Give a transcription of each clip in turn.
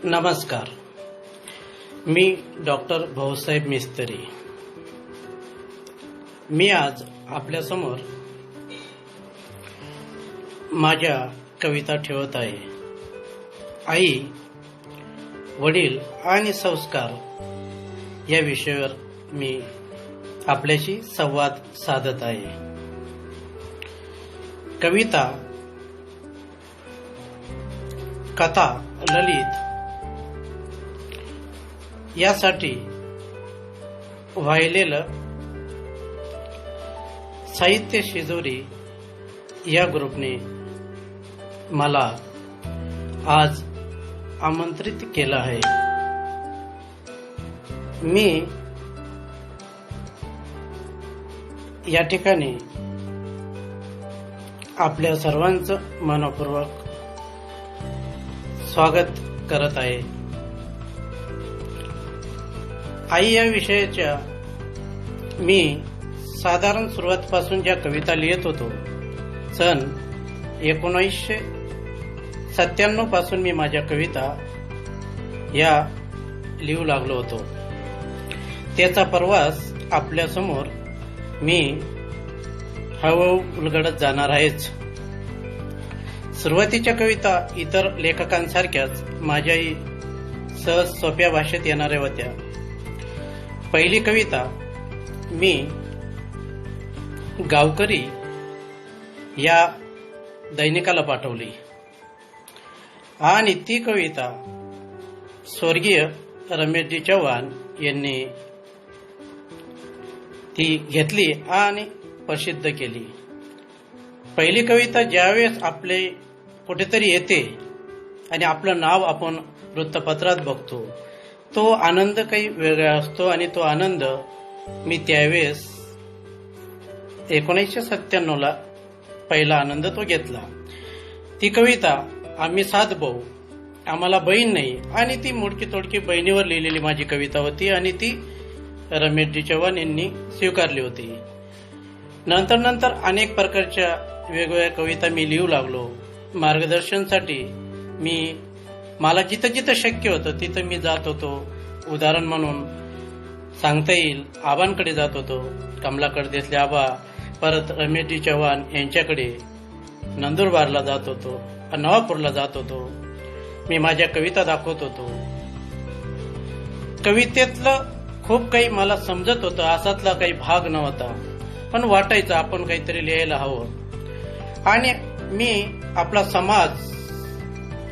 नमस्कार, मी डॉक्टर भाऊसाहेब मिस्त्री. मी आज आपल्यासमोर माझ्या कविता ठेवत आहे. आई, वडील आणि संस्कार या विषयावर मी आपल्याशी संवाद साधत आहे. कविता, कथा, ललित यासाठी वाहिलेलं साहित्य शिजोरी या ग्रुपने मला आज आमंत्रित केलं आहे. मी या ठिकाणी आपल्या सर्वांचं मनपूर्वक स्वागत करत आहे. आई या विषयाच्या मी साधारण सुरुवातपासून ज्या कविता लिहित होतो, सन 1997 पासून मी माझ्या कविता या लिहू लागलो होतो. त्याचा प्रवास आपल्या समोर मी हळूहळू उलगडत जाणार आहेच. सुरुवातीच्या कविता इतर लेखकांसारख्याच माझ्याही सहज सोप्या भाषेत येणाऱ्या होत्या. पहिली कविता मी गावकरी या दैनिकाला पाठवली आणि ती कविता स्वर्गीय रमेशजी चव्हाण यांनी ती घेतली आणि प्रसिद्ध केली. पहिली कविता ज्यावेळेस आपले कुठेतरी येते आणि आपलं नाव आपण वृत्तपत्रात बघतो, तो आनंद काही वेगळा असतो आणि तो आनंद मी त्यावेळेस 1997 पहिला आनंद तो घेतला. ती कविता आम्ही 7 भाऊ, आम्हाला बहीण नाही, आणि ती मोडकी तोडकी बहिणीवर लिहिलेली माझी कविता होती आणि ती रमेशजी चव्हाण यांनी स्वीकारली होती. नंतर अनेक प्रकारच्या वेगवेगळ्या कविता मी लिहू लागलो. मार्गदर्शनासाठी मला जिथं शक्य होतं तिथं मी जात होतो. उदाहरण म्हणून सांगता येईल, आबांकडे जात होतो, कमलाकडे दिसले आबा, परत रमेशजी चव्हाण यांच्याकडे, नंदुरबारला जात होतो, नवापूरला जात होतो. मी माझ्या कविता दाखवत होतो. कवितेतलं खूप काही मला समजत होतं, असातला काही भाग नव्हता, पण वाटायचं आपण काहीतरी लिहायला हवं. आणि मी आपला समाज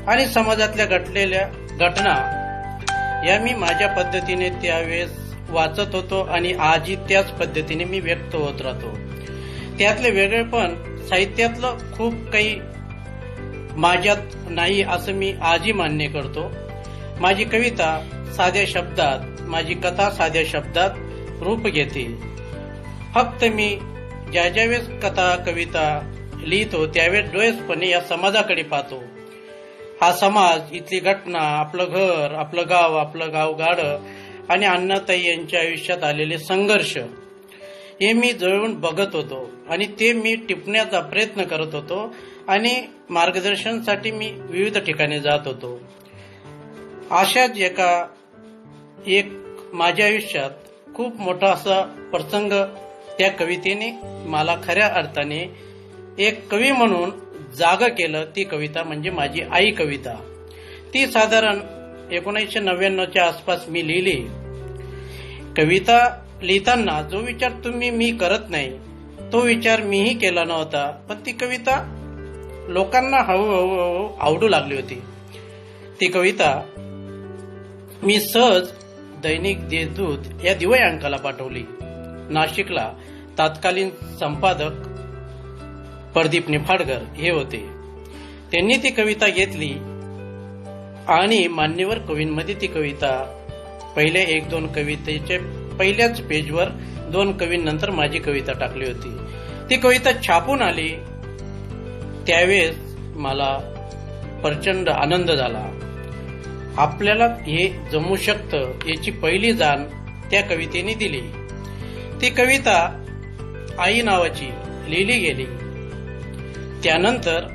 आणि समाजातल्या घडलेल्या घटना या मी माझ्या पद्धतीने त्यावेळेस वाचत होतो आणि आजही त्याच पद्धतीने मी व्यक्त होत राहतो. त्यातले वेगळेपण साहित्यातलं खूप काही माझ्यात नाही असं मी आजही मान्य करतो. माझी कविता साध्या शब्दात, माझी कथा साध्या शब्दात रूप घेते. फक्त मी ज्यावेळेस कथा कविता लिहितो त्यावेळेस डोळसपणे या समाजाकडे पाहतो. हा समाज, इथली घटना, आपलं घर, आपलं गाव गाडं आणि अण्णाताई यांच्या आयुष्यात आलेले संघर्ष हे मी जवळून बघत होतो आणि ते मी टिपण्याचा प्रयत्न करत होतो आणि मार्गदर्शनासाठी मी विविध ठिकाणी जात होतो. अशाच एक माझ्या आयुष्यात खूप मोठा असा प्रसंग त्या कवितेने मला खऱ्या अर्थाने एक कवी म्हणून जागा केलं. ती कविता म्हणजे माझी आई कविता. ती साधारण 1999च्या आसपास मी लिहिली. कविता लिहिताना जो विचार मी करत नाही, तो विचार मीही केला नव्हता, पण ती कविता लोकांना हळूहळू आवडू लागली होती. ती कविता मी सहज दैनिक देशदूत या दिवाळी अंकाला पाठवली. नाशिकला तत्कालीन संपादक प्रदीप निफाडकर हे होते. त्यांनी ती कविता घेतली आणि मान्यवर कवींमध्ये ती कविता पहिल्या 1-2 कवितेचे पहिल्याच पेजवर 2 कवींनंतर माझी कविता टाकली होती. ती कविता छापून आली. त्यावेळेस मला प्रचंड आनंद झाला. आपल्याला हे जमू शकतं याची पहिली जाण त्या कवितेने दिली. ती कविता आई नावाची लिहिली गेली. त्यानंतर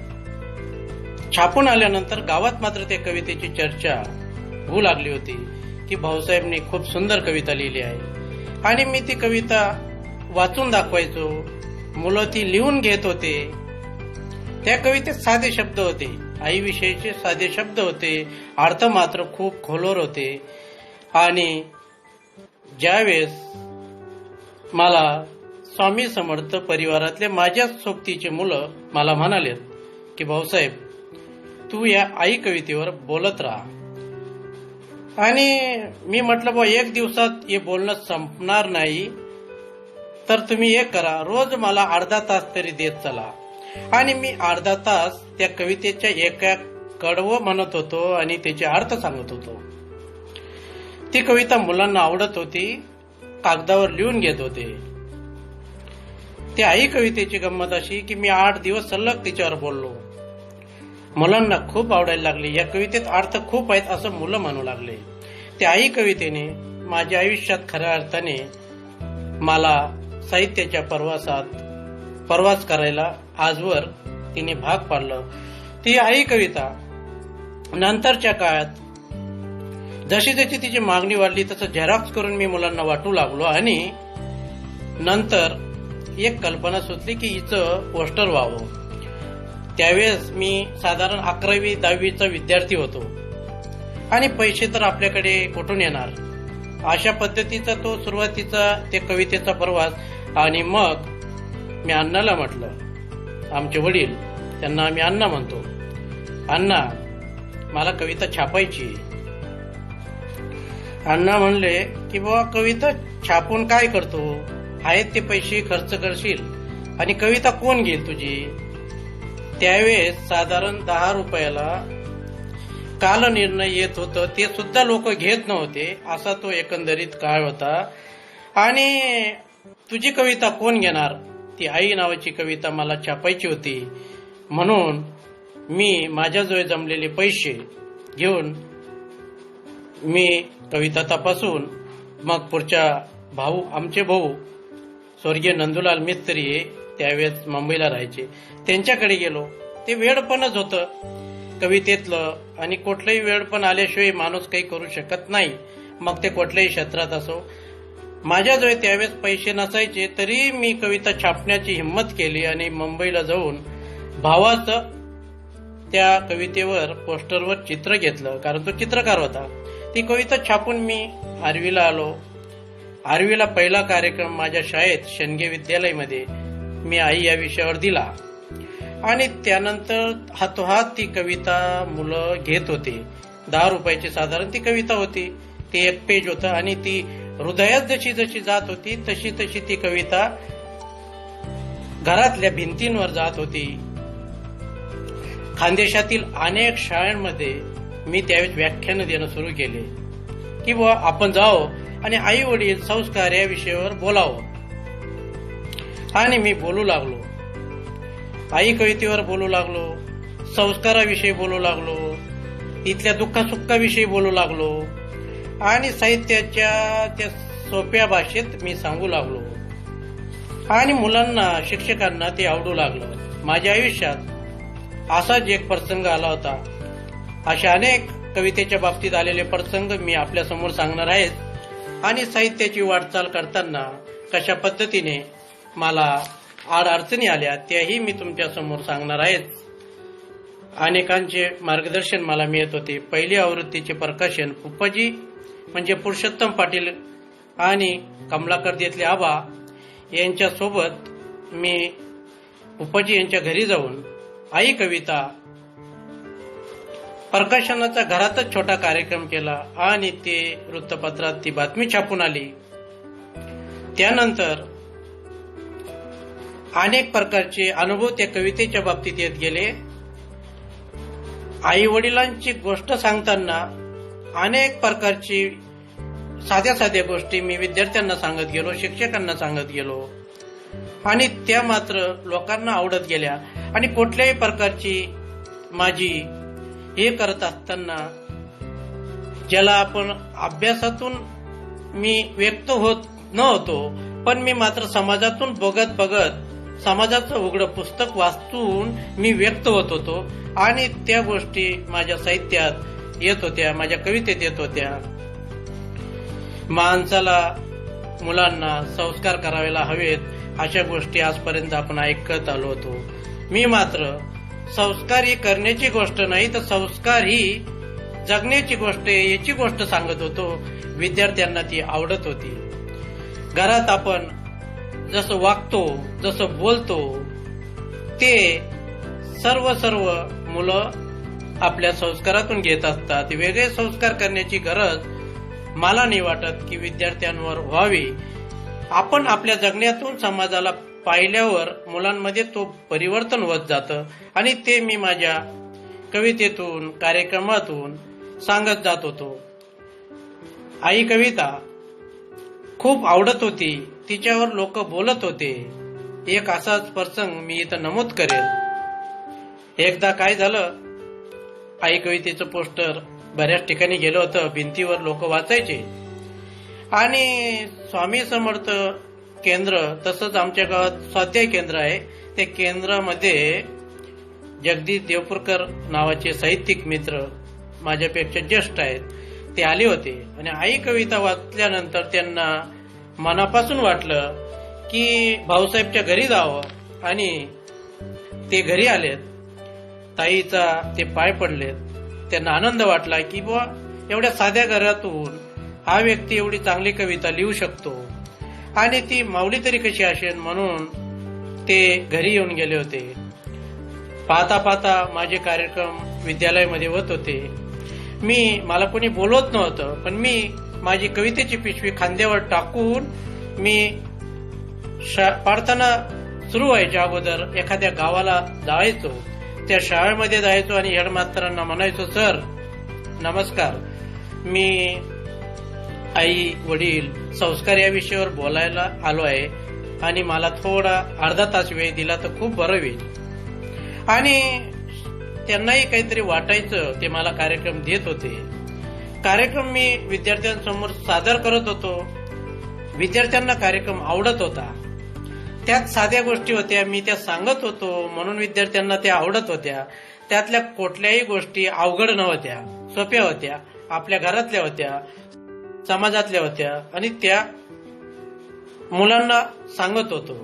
छापून आल्यानंतर गावात मात्र त्या कवितेची चर्चा होऊ लागली होती की भाऊसाहेबने खूप सुंदर कविता लिहिली आहे. आणि मी ती कविता वाचून दाखवायचो, मुलं ती लिहून घेत होते. त्या कवितेत साधे शब्द होते, आईविषयीचे साधे शब्द होते, अर्थ मात्र खूप खोलवर होते. आणि ज्यावेळेस मला स्वामी समर्थ परिवारातले माझ्याच सोबतीचे मुलं मला म्हणाले की भाऊसाहेब तू या आई कवितेवर बोलत राहा. आणि मी म्हटलं बा एक दिवसात हे बोलणं संपणार नाही, तर तुम्ही एक करा, रोज मला अर्धा तास तरी देत चला. आणि मी अर्धा तास त्या कवितेच्या एका कडवं म्हणत होतो आणि त्याचे अर्थ सांगत होतो. ती कविता मुलांना आवडत होती, कागदावर लिहून घेत होते. त्या आई कवितेची गंमत अशी की मी 8 दिवस सलग तिच्यावर बोललो. मुलांना खूप आवडायला लागली. या कवितेत अर्थ खूप आहेत असं मुलं म्हणू लागले. त्या आई कवितेने माझ्या आयुष्यात खऱ्या अर्थाने मला साहित्याच्या प्रवास करायला आजवर तिने भाग पाडलं. ती आई कविता नंतरच्या काळात जशी जशी तिची मागणी वाढली तसं झेरॉक्स करून मी मुलांना वाटू लागलो. आणि नंतर एक कल्पना सुचली की हिचं पोस्टर व्हावं. त्यावेळेस मी साधारण 11वी 10वीचा विद्यार्थी होतो आणि पैसे तर आपल्याकडे कुठून येणार. अशा पद्धतीचा तो सुरुवातीचा त्या कवितेचा प्रवास. आणि मग मी अण्णाला म्हटलं, आमचे वडील, त्यांना आम्ही अण्णा म्हणतो, अण्णा मला कविता छापायची. अण्णा म्हणले की बाबा कविता छापून काय करतो, आहेत ते पैसे खर्च करशील आणि कविता कोण घेईल तुझी. त्यावेळेस साधारण 10 रुपयाला काल निर्णय येत होतं, ते सुद्धा लोक घेत नव्हते. असा तो एकंदरीत काळ होता. आणि तुझी कविता कोण घेणार, ती आई नावाची कविता मला छापायची होती. म्हणून मी माझ्याजवळ जमलेले पैसे घेऊन मी कविता तपासून मग पुढच्या आमचे भाऊ स्वर्गीय नंदुलाल मिस्त्री त्यावेळेस मुंबईला राहायचे, त्यांच्याकडे गेलो. ते वेडपणच होतं कवितेतलं. आणि कुठलंही वेडपण आल्याशिवाय माणूस काही करू शकत नाही, मग ते कुठल्याही क्षेत्रात असो. माझ्याजवळ त्यावेळेस पैसे नसायचे तरी मी कविता छापण्याची हिंमत केली आणि मुंबईला जाऊन भावाचं त्या कवितेवर पोस्टरवर चित्र घेतलं, कारण तो चित्रकार होता. ती कविता छापून मी आर्वीला आलो. आर्वीला पहिला कार्यक्रम माझ्या शाळेत शेंडगे विद्यालयामध्ये मी आई या विषयावर दिला. आणि त्यानंतर हातोहात ती कविता मुलं घेत होते. 10 रुपयाची साधारण ती कविता होती. ते 1 पेज होतं आणि ती हृदयात जशी जशी जात होती तशी तशी ती कविता घरातल्या भिंतींवर जात होती. खानदेशातील अनेक शाळांमध्ये मी त्यावेळेस व्याख्यानं देणं सुरू केले की बुवा आपण जाओ आणि आई वडील संस्कार या विषयावर बोलावं. आणि मी बोलू लागलो, आई कवितेवर बोलू लागलो, संस्काराविषयी बोलू लागलो, इथल्या दुःखासुखाविषयी बोलू लागलो आणि साहित्याच्या त्या सोप्या भाषेत मी सांगू लागलो. आणि मुलांना, शिक्षकांना ते आवडू लागलं. माझ्या आयुष्यात असाच एक प्रसंग आला होता. अशा अनेक कवितेच्या बाबतीत आलेले प्रसंग मी आपल्या समोर सांगणार आहे. आणि साहित्याची वाटचाल करताना कशा पद्धतीने मला अडचणी आल्या त्याही मी तुमच्या समोर सांगणार आहे. अनेकांचे मार्गदर्शन मला मिळत होते. पहिली आवृत्तीचे प्रकाशन पुप्पाजी म्हणजे पुरुषोत्तम पाटील आणि कमलाकर देतले आबा यांच्यासोबत मी पुप्पाजी यांच्या घरी जाऊन आई कविता प्रकाशनाचा घरातच छोटा कार्यक्रम केला आणि ते वृत्तपत्रात ती बातमी छापून आली. त्यानंतर अनेक प्रकारचे अनुभव त्या कवितेच्या बाबतीत येत गेले. आई वडिलांची गोष्ट सांगताना अनेक प्रकारची साध्या साध्या गोष्टी मी विद्यार्थ्यांना सांगत गेलो, शिक्षकांना सांगत गेलो आणि त्या मात्र लोकांना आवडत गेल्या. आणि कुठल्याही प्रकारची माझी हे करत असताना ज्याला आपण अभ्यासातून मी व्यक्त होत नव्हतो, पण मी मात्र समाजातून बघत समाजाचं उघडं पुस्तक वाचून मी व्यक्त होत होतो आणि त्या गोष्टी माझ्या साहित्यात येत होत्या, माझ्या कवितेत येत होत्या. माणसाला, मुलांना संस्कार करायला हवेत अशा गोष्टी आजपर्यंत आपण ऐकत आलो होतो. मी मात्र संस्कार ही करण्याची गोष्ट नाही तर संस्कार ही जगण्याची गोष्ट आहे याची गोष्ट सांगत होतो. विद्यार्थ्यांना ती आवडत होती. घरात आपण जसं वागतो, जसं बोलतो ते सर्व मुलं आपल्या संस्कारातून घेत असतात. वेगळे संस्कार करण्याची गरज मला नाही वाटत की विद्यार्थ्यांवर व्हावी. आपण आपल्या जगण्यातून समाजाला पाहिल्यावर मुलांमध्ये तो परिवर्तन होत जातं आणि ते मी माझ्या कवितेतून, कार्यक्रमातून सांगत जात होतो. आई कविता खूप आवडत होती, तिच्यावर लोक बोलत होते. एक असाच प्रसंग मी इथं नमूद करेल. एकदा काय झालं, आई कवितेचं पोस्टर बऱ्याच ठिकाणी गेलं होतं, भिंतीवर लोक वाचायचे आणि स्वामी समर्थ केंद्र तसंच आमच्या गावात स्वाध्याय केंद्र आहे. त्या केंद्रामध्ये जगदीश देवपूरकर नावाचे साहित्यिक मित्र माझ्यापेक्षा ज्येष्ठ आहेत, ते आले होते आणि आई कविता वाचल्यानंतर त्यांना मनापासून वाटलं की भाऊसाहेबच्या घरी जावं आणि ते घरी आलेत. ताईचा ते पाय पडलेत. त्यांना आनंद वाटला की बुवा एवढ्या साध्या घरातून हा व्यक्ती एवढी चांगली कविता लिहू शकतो आणि ती माऊली तरी कशी असेल म्हणून ते घरी येऊन गेले होते. पाहता पाहता माझे कार्यक्रम विद्यालयामध्ये होत होते. मला कोणी बोलवत नव्हतं, पण मी माझी कवितेची पिशवी खांद्यावर टाकून मी प्रार्थना सुरू व्हायच्या अगोदर एखाद्या गावाला जायचो. त्या शाळेमध्ये जायचो आणि हेडमास्तरांना म्हणायचो, सर नमस्कार, मी आई वडील संस्कार या विषयावर बोलायला आलो आहे आणि मला थोडा अर्धा तास वेळ दिला तर खूप बरं होईल. आणि त्यांनाही काहीतरी वाटायचं, ते मला कार्यक्रम देत होते. कार्यक्रम मी विद्यार्थ्यांसमोर सादर करत होतो. विद्यार्थ्यांना कार्यक्रम आवडत होता. त्यात साध्या गोष्टी होत्या, मी त्या सांगत होतो म्हणून विद्यार्थ्यांना त्या आवडत होत्या. त्यातल्या कुठल्याही गोष्टी अवघड नव्हत्या, सोप्या होत्या, आपल्या घरातल्या होत्या, समाजातल्या होत्या आणि त्या मुलांना सांगत होतो.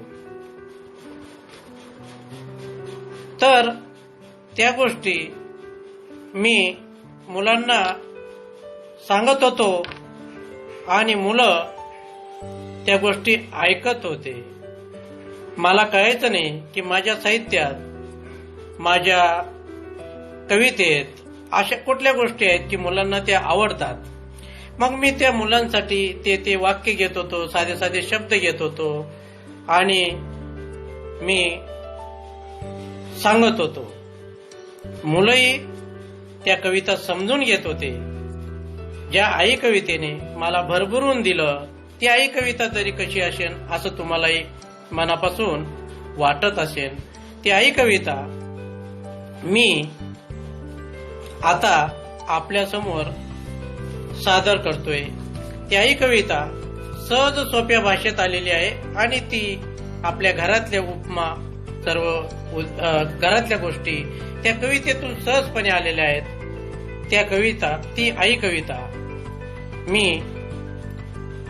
तर त्या गोष्टी मी मुलांना सांगत होतो आणि मुलं त्या गोष्टी ऐकत होते. मला कळायचं नाही की माझ्या साहित्यात, माझ्या कवितेत अशा कुठल्या गोष्टी आहेत की मुलांना त्या आवडतात. मग मी त्या मुलांसाठी ते वाक्य घेत होतो, साधे साधे शब्द घेत होतो आणि मी सांगत होतो. मुलंही त्या कविता समजून घेत होते. ज्या आई कवितेने मला भरभरून दिलं ती आई कविता तरी कशी असेल असं तुम्हालाही मनापासून वाटत असेल. ती आई कविता मी आता आपल्या समोर सादर करतोय. ती आई कविता सहज सोप्या भाषेत आलेली आहे आणि ती आपल्या घरातल्या उपमा, सर्व घरातल्या गोष्टी त्या कवितेतून सहजपणे आलेल्या आहेत. त्या कविता, ती आई कविता मी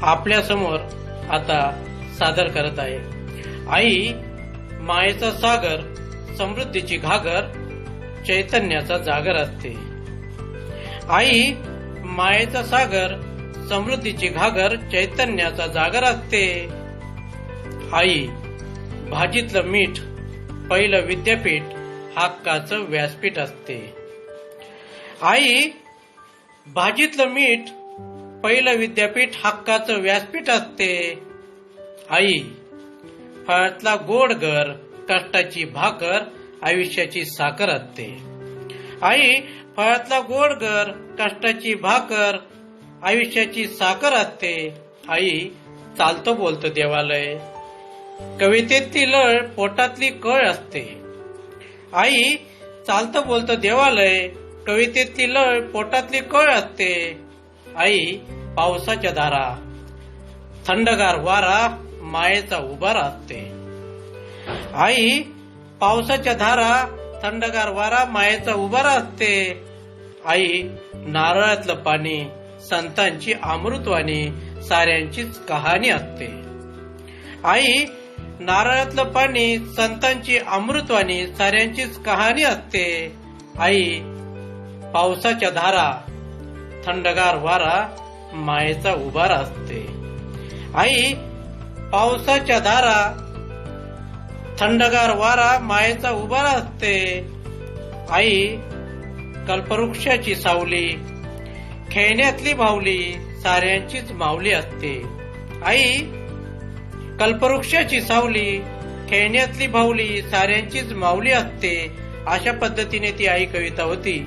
आपल्या समोर आता सादर करत आहे. आई मायेचा सागर, समृद्धीची घागर, चैतन्याचा जागर असते. आई मायेचा सागर, समृद्धीची घागर, चैतन्याचा जागर असते. आई भाजीतलं मीठ, पहिलं विद्यापीठ, हक्काचं व्यासपीठ असते. आई भाजीतलं मीठ, पहिलं विद्यापीठ, हक्काचं व्यासपीठ असते. आई फळातला गोड गर, कष्टाची भाकर, आयुष्याची साखर असते. आई फळातला गोड गर, कष्टाची भाकर, आयुष्याची साखर असते. आई चालतं बोलतं देवालय, कवितेतली लळ, पोटातली कळ असते. आई चालतं बोलतं देवालय, कवितेतली लळ, पोटातली कळ असते. आई पावसाच्या धारा, थंडगार वारा, मायेचा उभारा असते. आई पावसाच्या धारा, थंडगार वारा, मायेचा उभारा असते. आई नारळातलं पाणी, संतांची अमृतवाणी, साऱ्यांचीच कहाणी असते. आई नारळातलं पाणी, संतांची अमृतवाणी, साऱ्यांचीच कहाणी असते. आई पावसाच्या धारा, थंडगार वारा, मायेचा उभारा असते. आई पावसाच्या धारा, थंडगार वारा, मायेचा उभारा असते. आई कल्पवृक्षाची सावली, खेळण्यातली भावली, साऱ्यांचीच माऊली असते. आई कल्पवृक्षाची सावली, खेळण्यातली भावली, साऱ्यांचीच माऊली असते. अशा पद्धतीने ती आई कविता होती.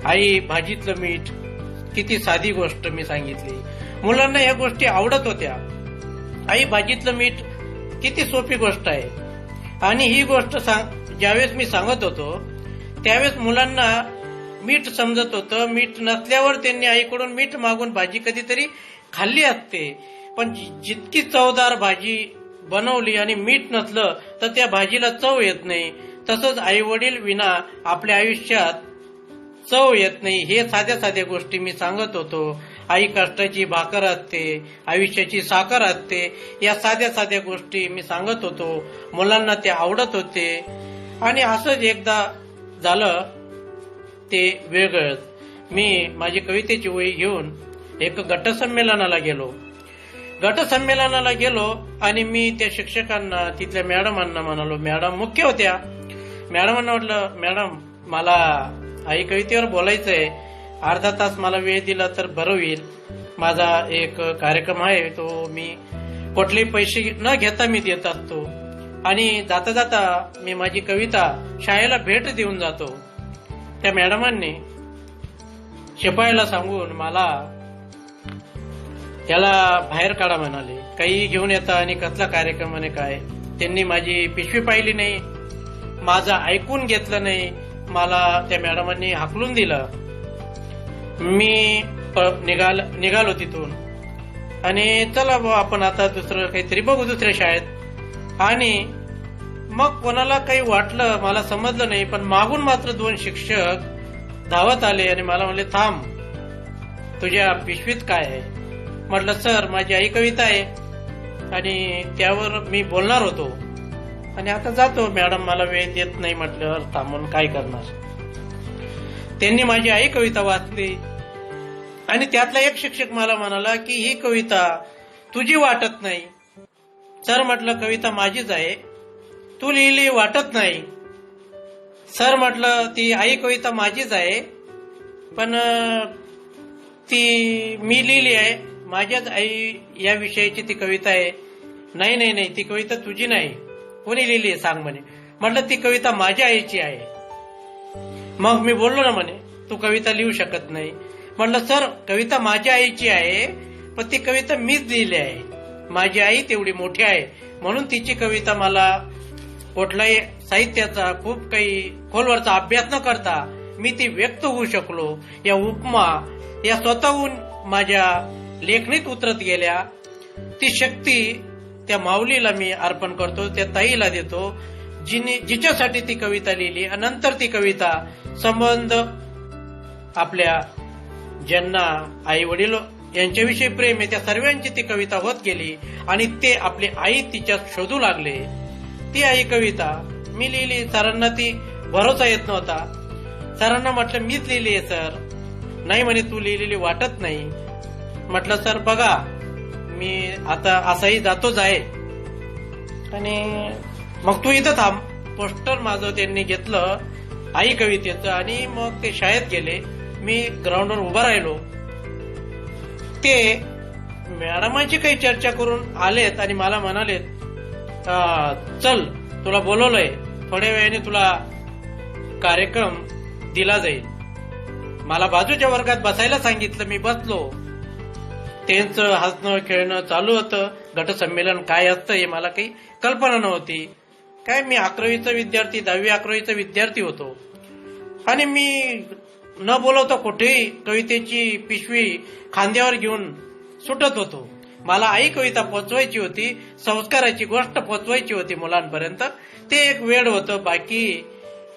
आई भाजीतलं मीठ, किती साधी गोष्ट मी सांगितली. मुलांना ह्या गोष्टी आवडत होत्या. आई भाजीतलं मीठ किती सोपी गोष्ट आहे. आणि ही गोष्ट ज्यावेळेस मी सांगत होतो त्यावेळेस मुलांना मीठ समजत होतं. मीठ नसल्यावर त्यांनी आईकडून मीठ मागून भाजी कधीतरी खाल्ली असते. पण जितकी चवदार भाजी बनवली आणि मीठ नसलं तर त्या भाजीला चव येत नाही. तसंच आई वडील विना आपल्या आयुष्यात चव येत नाही. हे साध्या साध्या गोष्टी मी सांगत होतो. आई कष्टाची भाकर असते, आयुष्याची साखर असते. या साध्या साध्या गोष्टी मी सांगत होतो. मुलांना ते आवडत होते. आणि असंच एकदा झालं ते वेगळंच. मी माझी कवितेची वही घेऊन एक गटसंमेलनाला गेलो आणि मी त्या शिक्षकांना, तिथल्या मॅडमांना म्हणालो, मॅडम मुख्य होत्या, मॅडमांना म्हटलं, मॅडम मला आई कवितेवर बोलायचंय, अर्धा तास मला वेळ दिला तर बरं होईल. माझा एक कार्यक्रम आहे, तो मी कुठलेही पैसे न घेता मी देत असतो. आणि जाता जाता मी माझी कविता शाळेला भेट देऊन जातो. त्या मॅडमांनी शिपायाला सांगून मला त्याला बाहेर काढा म्हणाले. काही घेऊन येता आणि कसला कार्यक्रम आणि काय. त्यांनी माझी पिशवी पाहिली नाही, माझं ऐकून घेतलं नाही. मला त्या मॅडमांनी हाकलून दिलं. मी निघालो तिथून आणि चला आपण आता दुसरं काहीतरी बघू दुसऱ्या शाळेत. आणि मग कोणाला काही वाटलं मला समजलं नाही, पण मागून मात्र 2 शिक्षक धावत आले आणि मला म्हणले, थांब, तुझ्या पिशवीत काय आहे. म्हटलं, सर माझी आई कविता आहे आणि त्यावर मी बोलणार होतो आणि आता जातो. मॅडम मला वेळ देत नाही. म्हटल्यावर थांबून काय करणार. त्यांनी माझी आई कविता वाचली आणि त्यातला एक शिक्षक मला म्हणाला की ही कविता तुझी वाटत नाही. सर म्हटलं, कविता माझीच आहे, तू लिहिली वाटत नाही. सर म्हटलं, ती आई कविता माझीच आहे पण ती मी लिहिली आहे, माझ्याच आई या विषयाची ती कविता आहे. नाही नाही नाही, ती कविता तुझी नाही, कोणी लिहिली आहे सांग म्हणे. म्हटलं, ती कविता माझ्या आईची आहे. मग मी बोललो ना म्हणे, तू कविता लिहू शकत नाही. म्हटलं, सर कविता माझ्या आईची आहे पण ती कविता मीच लिहिली आहे. माझी आई तेवढी मोठी आहे म्हणून तिची कविता मला कुठलाही साहित्याचा खूप काही खोलवरचा अभ्यास न करता मी ती व्यक्त होऊ शकलो. या उपमा या स्वतःहून माझ्या लेखणीत उतरत गेल्या. ती शक्ती त्या माऊलीला मी अर्पण करतो, त्या ताईला देतो जिच्यासाठी ती कविता लिहिली. नंतर ती कविता संबंध आपल्या ज्यांना आई वडील यांच्याविषयी प्रेम आहे त्या सर्वांची ती कविता होत गेली आणि ते आपली आई तिच्यात शोधू लागले. ती आई कविता मी लिहिली. सरांना ती भरोसा येत नव्हता. सरांना म्हटलं, मीच लिहिली आहे सर. नाही म्हणे, तू लिहिलेली वाटत नाही. म्हटलं, सर बघा मी आता असाही जातोच आहे आणि मग तू इथं थांब. पोस्टर माझं त्यांनी घेतलं आई कवितेचं आणि मग ते शाळेत गेले. मी ग्राउंडवर उभा राहिलो. ते मॅडमांची काही चर्चा करून आलेत आणि मला म्हणाले, चल तुला बोलवलंय, थोड्या वेळाने तुला कार्यक्रम दिला जाईल. मला बाजूच्या वर्गात बसायला सांगितलं. मी बसलो. त्यांचं हसणं खेळणं चालू होतं. गटसंमेलन काय असतं हे मला काही कल्पना नव्हती. काय मी 11वीचा विद्यार्थी, 10वी-11वीचा विद्यार्थी होतो आणि मी न बोलवता कुठेही कवितेची पिशवी खांद्यावर घेऊन सुटत होतो. मला आई कविता पोचवायची होती, संस्काराची गोष्ट पोचवायची होती मुलांपर्यंत. ते एक वेळ होतं. बाकी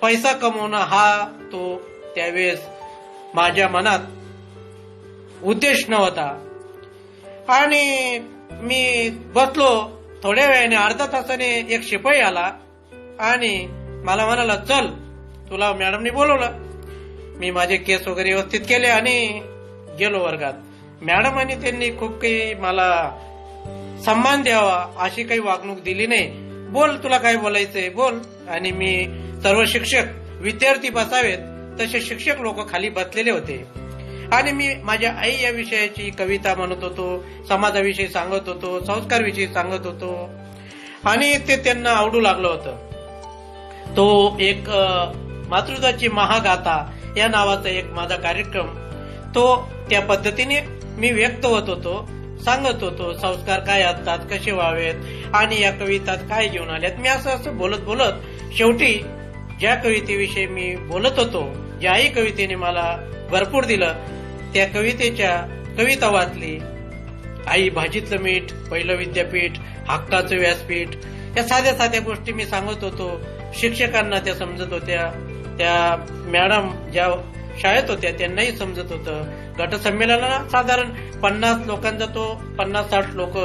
पैसा कमवणं हा तो त्यावेळेस माझ्या मनात उद्देश नव्हता. आणि मी बसलो. थोड्या वेळाने, अर्धा तासाने एक शिपाई आला आणि मला म्हणाला, चल, तुला मॅडमनी बोलवलं. मी माझे केस वगैरे व्यवस्थित केले आणि गेलो वर्गात. मॅडम आणि त्यांनी खूप काही मला सन्मान द्यावा अशी काही वागणूक दिली नाही. बोल, तुला काय बोलायचंय बोल. आणि मी सर्व शिक्षक, विद्यार्थी बसावेत तसे शिक्षक लोक खाली बसलेले होते. आणि मी माझ्या आई या विषयाची कविता म्हणत होतो, समाजाविषयी सांगत होतो, संस्कारविषयी सांगत होतो. आणि ते त्यांना आवडू लागलं होतं. तो एक मातृत्वाची महागाथा या नावाचा एक माझा कार्यक्रम, तो त्या पद्धतीने मी व्यक्त होत होतो, सांगत होतो संस्कार काय असतात, कसे व्हावेत आणि या कवितात काय घेऊन आल्यात. मी असं बोलत बोलत शेवटी ज्या कवितेविषयी मी बोलत होतो, ज्या आई कवितेने मला भरपूर दिलं, त्या कविता वाचली. आई भाजीतलं मीठ, पहिलं विद्यापीठ, हक्काचं व्यासपीठ, या साध्या साध्या गोष्टी मी सांगत होतो. शिक्षकांना त्या समजत होत्या, त्या मॅडम ज्या शाळेत होत्या त्यांनाही समजत होतं. गटसंमेलनाला साधारण 50 लोकांचा तो 50-60 लोक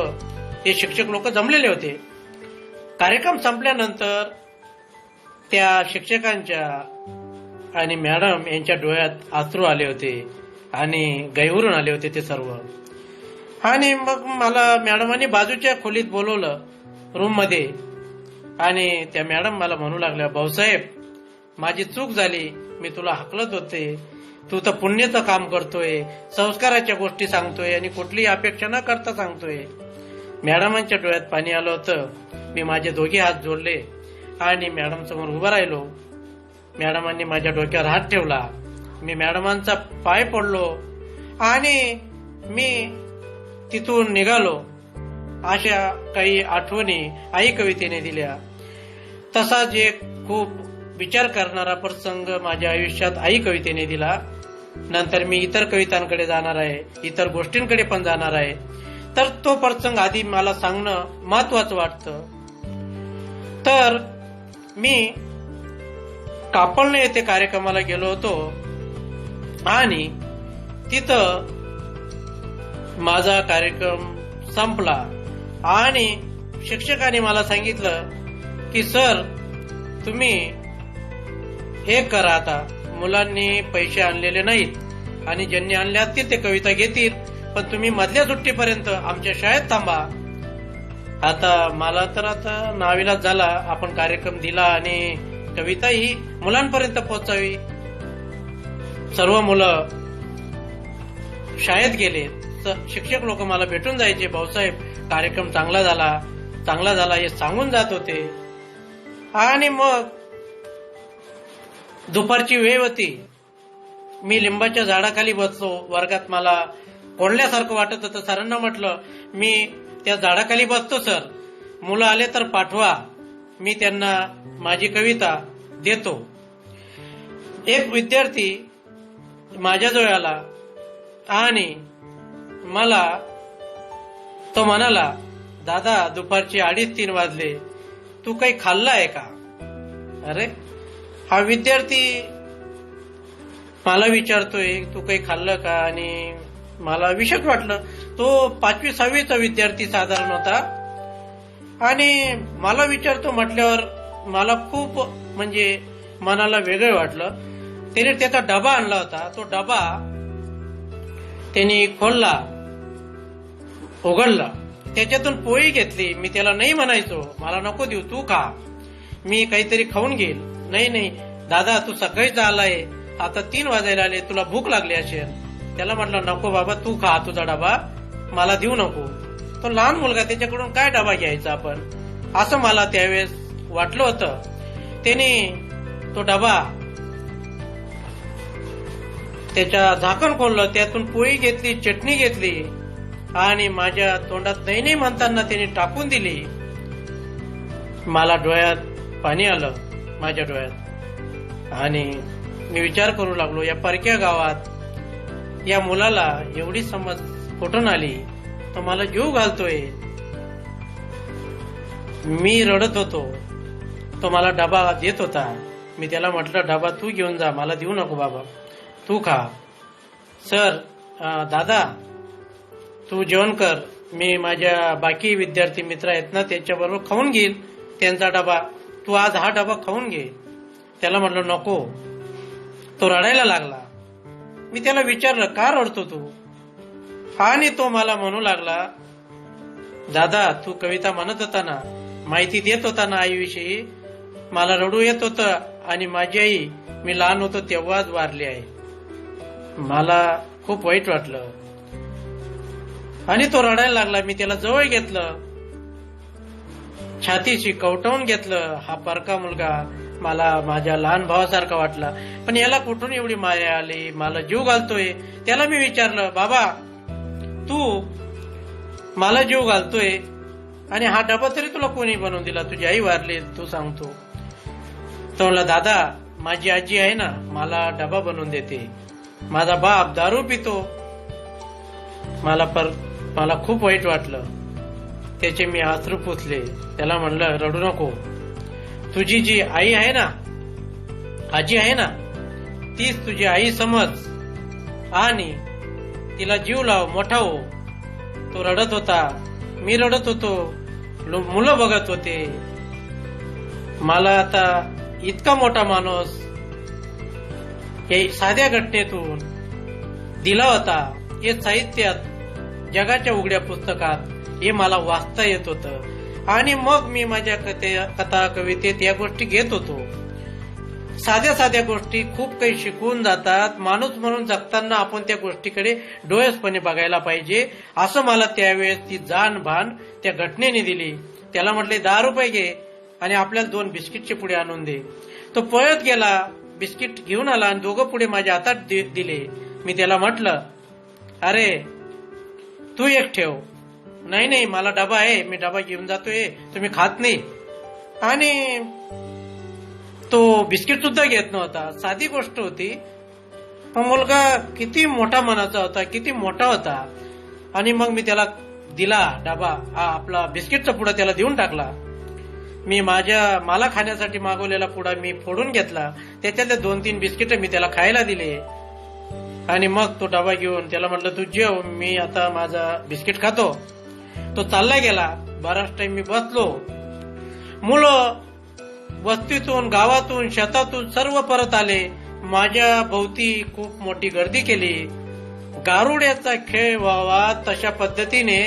हे शिक्षक लोक जमलेले होते. कार्यक्रम संपल्यानंतर त्या शिक्षकांच्या आणि मॅडम यांच्या डोळ्यात अश्रू आले होते आणि गैवरून आले होते ते सर्व. आणि मग मला मॅडमांनी बाजूच्या खोलीत बोलवलं, रूम मध्ये. आणि त्या मॅडम मला म्हणू लागल्या, भाऊसाहेब, माझी चूक झाली, मी तुला हाकलत होते, तू तर पुण्याचं काम करतोय, संस्काराच्या गोष्टी सांगतोय आणि कुठलीही अपेक्षा न करता सांगतोय. मॅडमांच्या डोळ्यात पाणी आलं होतं. मी माझे दोघे हात जोडले आणि मॅडम समोर उभा राहिलो. मॅडमांनी माझ्या डोक्यावर हात ठेवला. मी मॅडमांचा पाय पडलो आणि मी तिथून निघालो. अशा काही आठवणी आई कवितेने दिल्या. तसाच एक खूप विचार करणारा प्रसंग माझ्या आयुष्यात आई कवितेने दिला. नंतर मी इतर कवितांकडे जाणार आहे, इतर गोष्टींकडे पण जाणार आहे. तर तो प्रसंग आधी मला सांगणं महत्वाचं वाटतं. तर मी कापलने येथे कार्यक्रमाला गेलो होतो आणि तिथं माझा कार्यक्रम संपला आणि शिक्षकाने मला सांगितलं की सर, तुम्ही हे करा, आता मुलांनी पैसे आणलेले नाहीत आणि ज्यांनी आणले असतील ते कविता घेतील, पण तुम्ही मधल्या सुट्टीपर्यंत आमच्या शाळेत थांबा. आता मला तर आता नाविलाज झाला. आपण कार्यक्रम दिला आणि कविता ही मुलांपर्यंत पोहोचावी. सर्व मुलं शाळेत गेले. शिक्षक लोक मला भेटून जायचे, भाऊसाहेब, कार्यक्रम चांगला झाला हे सांगून जात होते. आणि मग दुपारची वेळ होती. मी लिंबाच्या झाडाखाली बसलो. वर्गात मला कोंडल्यासारखं वाटत होतं. सरांना म्हटलं, मी त्या झाडाखाली बसतो सर, मुलं आले तर पाठवा, मी त्यांना माझी कविता देतो. एक विद्यार्थी माझ्याजवळ आला आणि मला तो म्हणाला, दादा, दुपारचे 2:30-3 वाजले, तू काही खाल्लं आहे का? अरे, हा विद्यार्थी मला विचारतोय तू काही खाल्लं का? आणि मला विशेष वाटलं. तो 5वी-6वीचा विद्यार्थी साधारण होता आणि मला विचारतो म्हटल्यावर मला खूप म्हणजे मनाला वेगळं वाटलं. त्याने त्याचा डबा आणला होता. तो डबा त्यांनी खोलला, उघडला, त्याच्यातून पोळी घेतली. मी त्याला नाही म्हणायचो, मला नको देऊ, तू खा, मी काहीतरी खाऊन घेईल. नाही दादा, तू सकाळीच आलाय, आता 3 वाजायला आले, तुला भूक लागली असेल. त्याला म्हटलं, नको बाबा, तू खा तुझा डबा, मला देऊ नको. तो लहान मुलगा, त्याच्याकडून काय डबा घ्यायचा आपण, असं मला त्यावेळेस वाटलं होतं. त्याने तो डबा, त्याच्या झाकण खोललं, त्यातून पोळी घेतली, चटणी घेतली आणि माझ्या तोंडात नाही म्हणताना त्याने टाकून दिली. मला डोळ्यात पाणी आलं, माझ्या डोळ्यात. आणि मी विचार करू लागलो, या परक्या गावात या मुलाला एवढी समज कुठून आली तो मला जीव घालतोय. मी रडत होतो, तो मला डबा देत होता. मी त्याला म्हटलं, डबा तू घेऊन जा, मला देऊ नको बाबा, तू खा. सर, दादा तू जेवण कर, मी माझ्या बाकी विद्यार्थी मित्र आहेत ना त्यांच्याबरोबर खाऊन घेईल त्यांचा डबा, तू आज हा डबा खाऊन घे. त्याला म्हटलं नको. तो रडायला लागला. मी त्याला विचारलं, का रडतो तू? आणि तो मला म्हणू लागला, दादा तू कविता म्हणत होता ना, माहिती देत होता ना आईविषयी, मला रडू येत होतं आणि माझी आई मी लहान होतो तेव्हाच वारली आहे. मला खूप वाईट वाटलं आणि तो रडायला लागला. मी त्याला जवळ घेतलं, छातीशी कवटवून घेतलं. हा परका मुलगा मला माझ्या लहान भावासारखा वाटला, पण याला कुठून एवढी माया आली, मला जीव घालतोय. त्याला मी विचारलं, बाबा तू मला जीव घालतोय आणि हा डबा तरी तुला कोणी बनवून दिला? तुझी आई वारली तू सांगतो. तो म्हणला, दादा माझी आजी आहे ना, मला डबा बनवून देते. माझा बाप दारू पितो. मला खूप वाईट वाटलं. त्याचे मी अश्रू पुसले. त्याला म्हणलं, रडू नको. तुझी जी आई आहे ना, आजी आहे ना, तीच तुझी आई समज आणि तिला जीव लाव, मोठा हो. तो रडत होता, मी रडत होतो, मुलं बघत होते. मला आता इतका मोठा माणूस हे साध्या घटनेतून दिला होता. हे साहित्यात जगाच्या उघड्या पुस्तकात हे मला वाचता येत होतं आणि मग मी माझ्या कथा कवितेत या गोष्टी घेत होतो. साध्या साध्या गोष्टी खूप काही शिकवून जातात. माणूस म्हणून जगताना आपण त्या गोष्टीकडे डोळसपणे बघायला पाहिजे, असं मला त्यावेळेस ती जाण भान त्या घटनेने दिली. त्याला म्हटले, 10 रुपये घे आणि आपल्याला 2 बिस्किटचे पुढे आणून दे. तो पळत गेला, बिस्किट घेऊन आला आणि दोघं पुढे माझ्या हातात दिले. मी त्याला म्हटलं, अरे तू एक ठेव. नाही मला डबा आहे, मी डबा घेऊन जातोय, तुम्ही खात नाही. आणि तो बिस्किट सुद्धा घेत नव्हता. साधी गोष्ट होती. मुलगा किती मोठा मनाचा होता, किती मोठा होता. आणि मग मी त्याला दिला डबा, आपला बिस्किटचा पुडा त्याला देऊन टाकला. मी मला खाण्यासाठी मागवलेला पुडा मी फोडून घेतला. त्याच्यातले 2-3 बिस्किट मी त्याला खायला दिले आणि मग तो डबा घेऊन त्याला म्हटलं, तू जेव, मी आता माझा बिस्किट खातो. तो चालला गेला. बराच टाइम मी बसलो. मुलं वस्तीतून, गावातून, शेतातून सर्व परत आले. माझ्या भोवती खूप मोठी गर्दी केली. गारुड्याचा खेळ व्हावा तशा पद्धतीने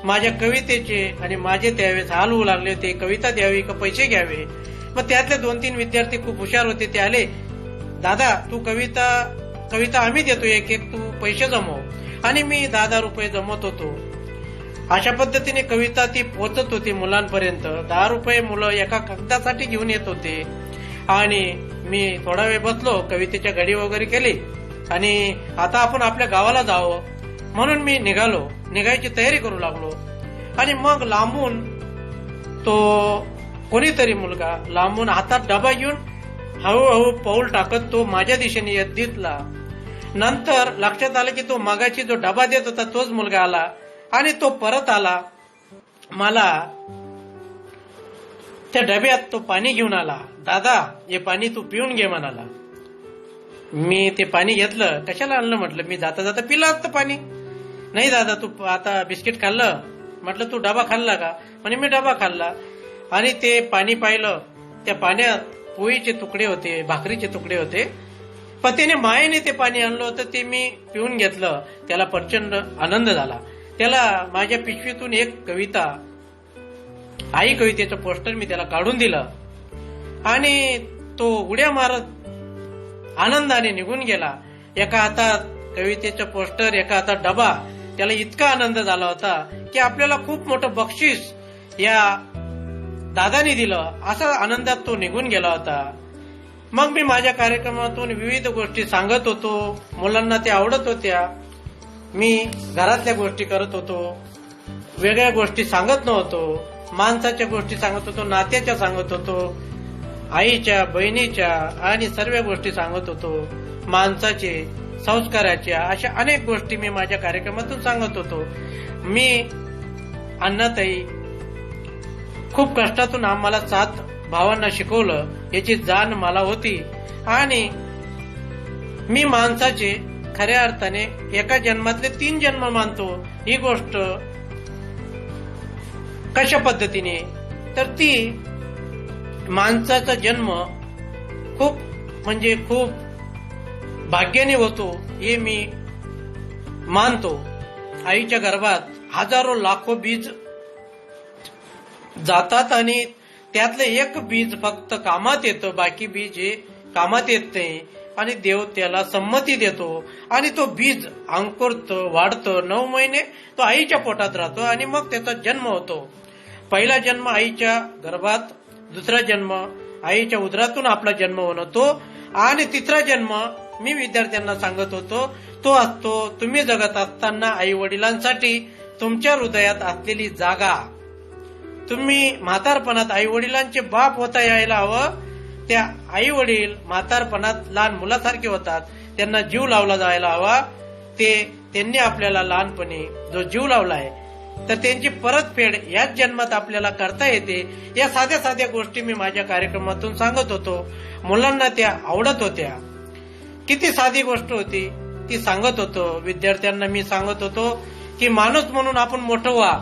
माझ्या कवितेचे आणि माझे त्यावेळेस हाल होऊ लागले होते. कविता द्यावी का पैसे घ्यावे. मग त्यातले 2-3 विद्यार्थी खूप हुशार होते. ते आले, दादा तू कविता आम्ही देतो, एक तू पैसे जमव. आणि मी 10 रुपये जमवत होतो. अशा पद्धतीने कविता ती पोहोचत होती मुलांपर्यंत. 10 रुपये मुलं एका कागदासाठी घेऊन येत होते. आणि मी थोडा वेळ बसलो, कवितेच्या घडी वगैरे केली आणि आता आपण आपल्या गावाला जावं म्हणून मी निघायची तयारी करू लागलो. आणि मग लांबून तो कोणीतरी मुलगा लांबून हातात डबा घेऊन हळूहळू पाऊल टाकत तो माझ्या दिशेने येत दिसला. नंतर लक्षात आलं की तो मगाशी जो डबा देत होता तोच मुलगा आला आणि तो परत आला. मला त्या डब्यात तो पाणी घेऊन आला. दादा हे पाणी तू पिऊन घे म्हणाला. मी ते पाणी घेतलं. कशाला आणलं म्हटलं, मी जाता जाता पिलं असतं पाणी. नाही दादा तू आता बिस्किट खाल्लं. म्हटलं तू डबा खाल्ला का? म्हणे मी डबा खाल्ला. आणि ते पाणी पाहिलं. त्या पाण्यात पोळीचे तुकडे होते, भाकरीचे तुकडे होते. पण त्याने मायेने ते पाणी आणलं होतं, ते मी पिऊन घेतलं. त्याला प्रचंड आनंद झाला. त्याला माझ्या पिशवीतून एक कविता, आई कवितेचं पोस्टर मी त्याला काढून दिलं आणि तो उड्या मारत आनंदाने निघून गेला. एका हातात कवितेचं पोस्टर, एका हातात डबा. त्याला इतका आनंद झाला होता की आपल्याला खूप मोठं बक्षीस या दादानी दिलं, असा आनंदात तो निघून गेला होता. मग मी माझ्या कार्यक्रमातून विविध गोष्टी सांगत होतो. मुलांना त्या आवडत होत्या. मी घरातल्या गोष्टी करत होतो, वेगळ्या गोष्टी सांगत नव्हतो. माणसाच्या गोष्टी सांगत होतो, नात्याच्या सांगत होतो, आईच्या, बहिणीच्या आणि सर्व गोष्टी सांगत होतो. माणसाचे संस्काराच्या अशा अनेक गोष्टी मी माझ्या कार्यक्रमातून सांगत होतो. मी अण्णाताई खूप कष्टातून आम्हाला 7 भावांना शिकवलं याची जाण मला होती. आणि मी माणसाचे खऱ्या अर्थाने एका जन्मातले 3 जन्म मानतो. ही गोष्ट कशा पद्धतीने, तर ती माणसाचा जन्म खूप म्हणजे खूप भाग्याने होतो हे मी मानतो. आईच्या गर्भात हजारो लाखो बीज जातात आणि त्यातलं एक बीज फक्त कामात येतं, बाकी बीज हे कामात येत नाही. आणि देव त्याला संमती देतो आणि तो बीज अंकुरतं, वाढतं. 9 महिने तो आईच्या पोटात राहतो आणि मग त्याचा जन्म होतो. पहिला जन्म आईच्या गर्भात, दुसरा जन्म आईच्या उदरातून आपला जन्म होतो आणि तिसरा जन्म मी विद्यार्थ्यांना सांगत होतो तो असतो तुम्ही जगत असताना आई वडिलांसाठी तुमच्या हृदयात असलेली जागा. तुम्ही म्हातारपणात आई वडिलांचे बाप होता यायला हवं. त्या आई वडील म्हातारपणात लहान मुलासारखे होतात, त्यांना जीव लावला जायला हवा. त्यांनी आपल्याला लहानपणी जो जीव लावला आहे तर त्यांची परतफेड याच जन्मात आपल्याला करता येते. या साध्या साध्या गोष्टी मी माझ्या कार्यक्रमातून सांगत होतो. मुलांना त्या आवडत होत्या. किती साधी गोष्ट होती ती सांगत होतो. विद्यार्थ्यांना मी सांगत होतो की माणूस म्हणून आपण मोठं व्हा.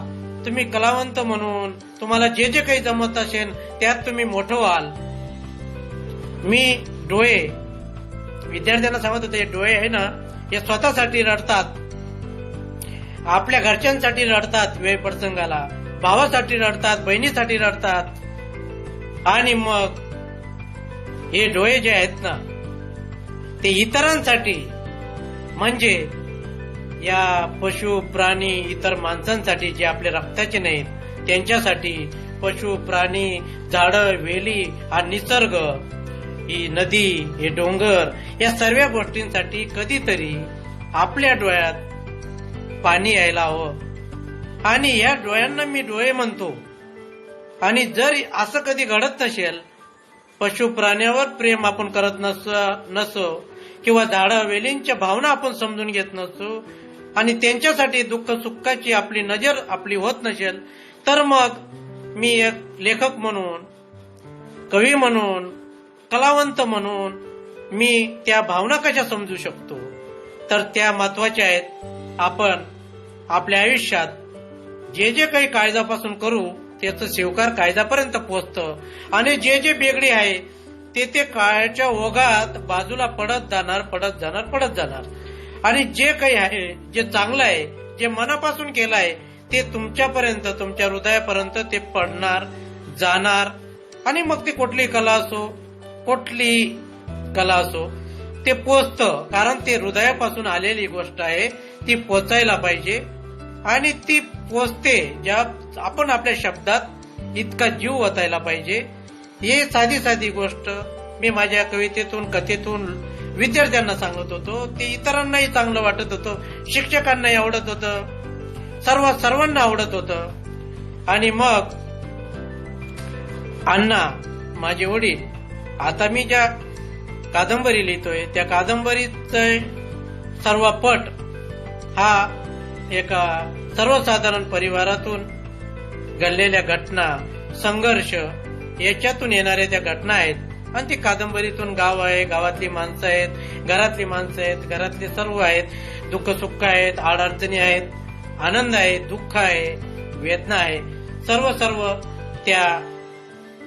तुम्ही कलावंत म्हणून तुम्हाला जे जे काही जमत असेल त्यात तुम्ही मोठं व्हाल. मी डोळे विद्यार्थ्यांना सांगत होते, डोळे आहे ना हे स्वतःसाठी रडतात, आपल्या घरच्यांसाठी रडतात, वेळ प्रसंगाला भावासाठी रडतात, बहिणीसाठी रडतात. आणि मग हे डोळे जे आहेत ना ते इतरांसाठी म्हणजे या पशु प्राणी इतर माणसांसाठी जे आपल्या रक्ताचे नाहीत त्यांच्यासाठी, पशु प्राणी झाडं वेली हा निसर्ग, ही नदी, हे डोंगर, या सर्व गोष्टींसाठी कधीतरी आपल्या डोळ्यात पाणी यायला हवं. आणि या डोळ्यांना मी डोळे म्हणतो. आणि जर असं कधी घडत नसेल, पशु प्राण्यावर प्रेम आपण करत नसो किंवा झाडं वेलींच्या भावना आपण समजून घेत नसो आणि त्यांच्यासाठी दुःख सुखाची आपली नजर आपली होत नसेल, तर मग मी एक लेखक म्हणून, कवी म्हणून, कलावंत म्हणून मी त्या भावना कशा समजू शकतो. तर त्या महत्वाच्या आहेत. आपण आपल्या आयुष्यात जे जे काही काळजापासून करू त्याचं स्वीकार काळजापर्यंत पोहोचतं आणि जे जे बेगडी आहे ते काळाच्या ओघात बाजूला पडत जाणार. आणि जे काही आहे, जे चांगलं आहे, जे मनापासून केलं आहे ते तुमच्यापर्यंत, तुमच्या हृदयापर्यंत ते पडणार, जाणार. आणि मग ती कुठली कला असो ते पोचतं. कारण ते हृदयापासून आलेली गोष्ट आहे, ती पोचायला पाहिजे. आणि ती पोचते ज्या आपण आपल्या शब्दात इतका जीव ओतायला पाहिजे. हे साधी साधी गोष्ट मी माझ्या कवितेतून, कथेतून विद्यार्थ्यांना सांगत होतो. ते इतरांनाही चांगलं वाटत होतं, शिक्षकांनाही आवडत होतं, सर्वांना आवडत होतं. आणि मग अण्णा माझे वडील, आता मी ज्या कादंबरी लिहितोय त्या कादंबरीचा सर्व पट हा एका सर्वसाधारण परिवारातून घडलेल्या घटना, संघर्ष याच्यातून येणाऱ्या त्या घटना आहेत. आणि ती कादंबरीतून गाव आहे, गावातली माणसं आहेत, घरातली माणसं आहेत, घरातले सर्व आहेत, दुःख सुख आहेत, अडचणी आहेत, आनंद आहे, दुःख आहे, वेदना आहे, सर्व त्या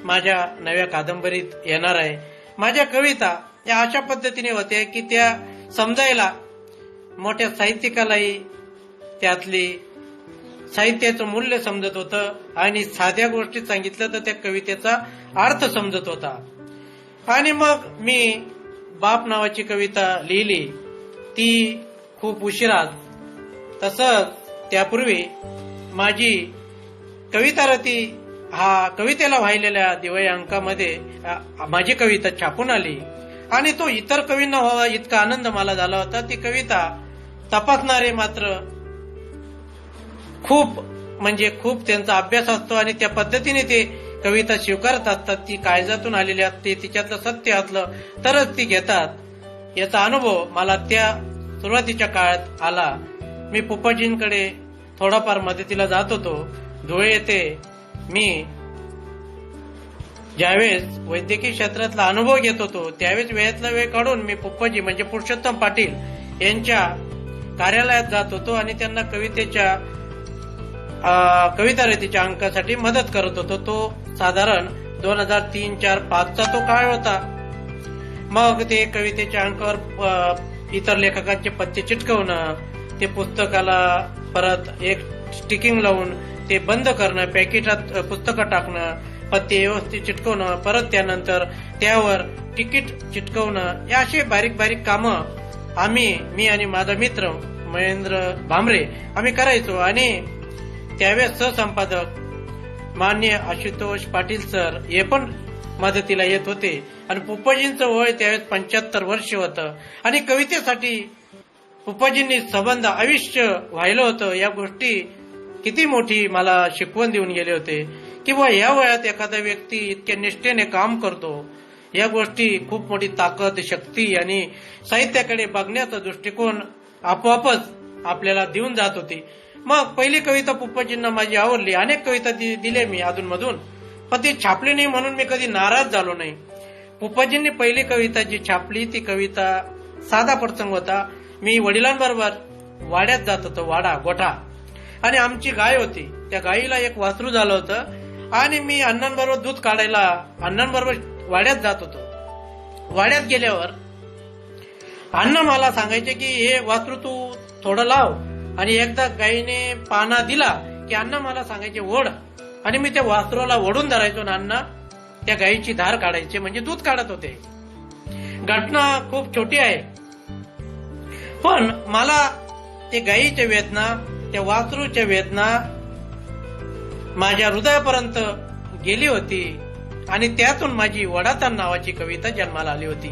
माझ्या नव्या कादंबरीत येणार आहे. माझ्या कविता या अशा पद्धतीने होत्या की त्या समजायला मोठ्या साहित्यिकालाही त्यातली साहित्याचं मूल्य समजत होतं आणि साध्या गोष्टी सांगितलं तर त्या कवितेचा अर्थ समजत होता. आणि मग मी बाप नावाची कविता लिहिली, ती खूप उशिरा. तसंच त्यापूर्वी माझी कवितारती हा कवितेला वाहिलेल्या दिवाळी अंकामध्ये माझी कविता छापून आली आणि तो इतर कवींना व्हावा इतका आनंद मला झाला होता. ती कविता तपासणारे मात्र खूप त्यांचा अभ्यास असतो आणि त्या पद्धतीने ते कविता स्वीकारत असतात. ती काळजातून आलेली असते, तिच्यातलं सत्य असलं तरच ती घेतात. याचा अनुभव मला त्या सुरुवातीच्या काळात आला. मी पुप्पाजींकडे थोडाफार मदतीला जात होतो. धुळे येथे मी ज्यावेळेस वैद्यकीय क्षेत्रातला अनुभव घेत होतो त्यावेळेस वेळातला वेळ काढून मी पुप्पाजी म्हणजे पुरुषोत्तम पाटील यांच्या कार्यालयात जात होतो आणि त्यांना कविता रचनेच्या अंकासाठी मदत करत होतो. तो साधारण 2003, 4, 5चा तो काळ होता. मग ते कवितेच्या अंकावर इतर लेखकांचे पत्ते चिटकवणं, ते पुस्तकाला परत एक स्टिकिंग लावून ते बंद करणं, पॅकेटात पुस्तकं टाकणं, पत्ते व्यवस्थित चिटकवणं, परत त्यानंतर त्यावर तिकीट चिटकवणं, या अशी बारीक बारीक कामं मी आणि माझा मित्र महेंद्र भामरे आम्ही करायचो. आणि त्यावेळेस सहसंपादक माननीय आशुतोष पाटील सर हे पण मदतीला येत होते. आणि पुप्पाजींचं वय त्यावेळेस 75 वर्ष होतं आणि कवितेसाठी पुप्पाजींनी संबंध आयुष्य व्हायलं होतं. या गोष्टी किती मोठी मला शिकवण देऊन गेले होते की या वयात एखादा व्यक्ती इतक्या निष्ठेने काम करतो, या गोष्टी खूप मोठी ताकद, शक्ती आणि साहित्याकडे बघण्याचा दृष्टिकोन आपोआपच आपल्याला देऊन जात होती. मग पहिली कविता पुप्पाजींना माझी आवडली. अनेक कविता दिल्या मी अधूनमधून, पण ती छापली नाही म्हणून मी कधी नाराज झालो नाही. पुप्पाजींनी पहिली कविता जी छापली ती कविता साधा प्रसंग होता. मी वडिलांबरोबर वाड्यात जात होतो, गोठा, आणि आमची गाय होती. त्या गायीला एक वासरू झालं होतं आणि मी अण्णांबरोबर दूध काढायला अण्णांबरोबर वाड्यात जात होतो. वाड्यात गेल्यावर अण्णा मला सांगायचे की हे वासरू तू थोडं लाव, आणि एकदा गायीने पाना दिला की अण्णा मला सांगायचे ओढ, आणि मी त्या वासरूला ओढून धरायचो आणि अण्णा त्या गायीची धार काढायचे, म्हणजे दूध काढत होते. घटना खूप छोटी आहे, पण मला ते गायीच्या वेदना, त्या वासरूच्या वेदना माझ्या हृदयापर्यंत गेली होती. आणि त्यातून माझी वडातान नावाची कविता जन्माला आली होती.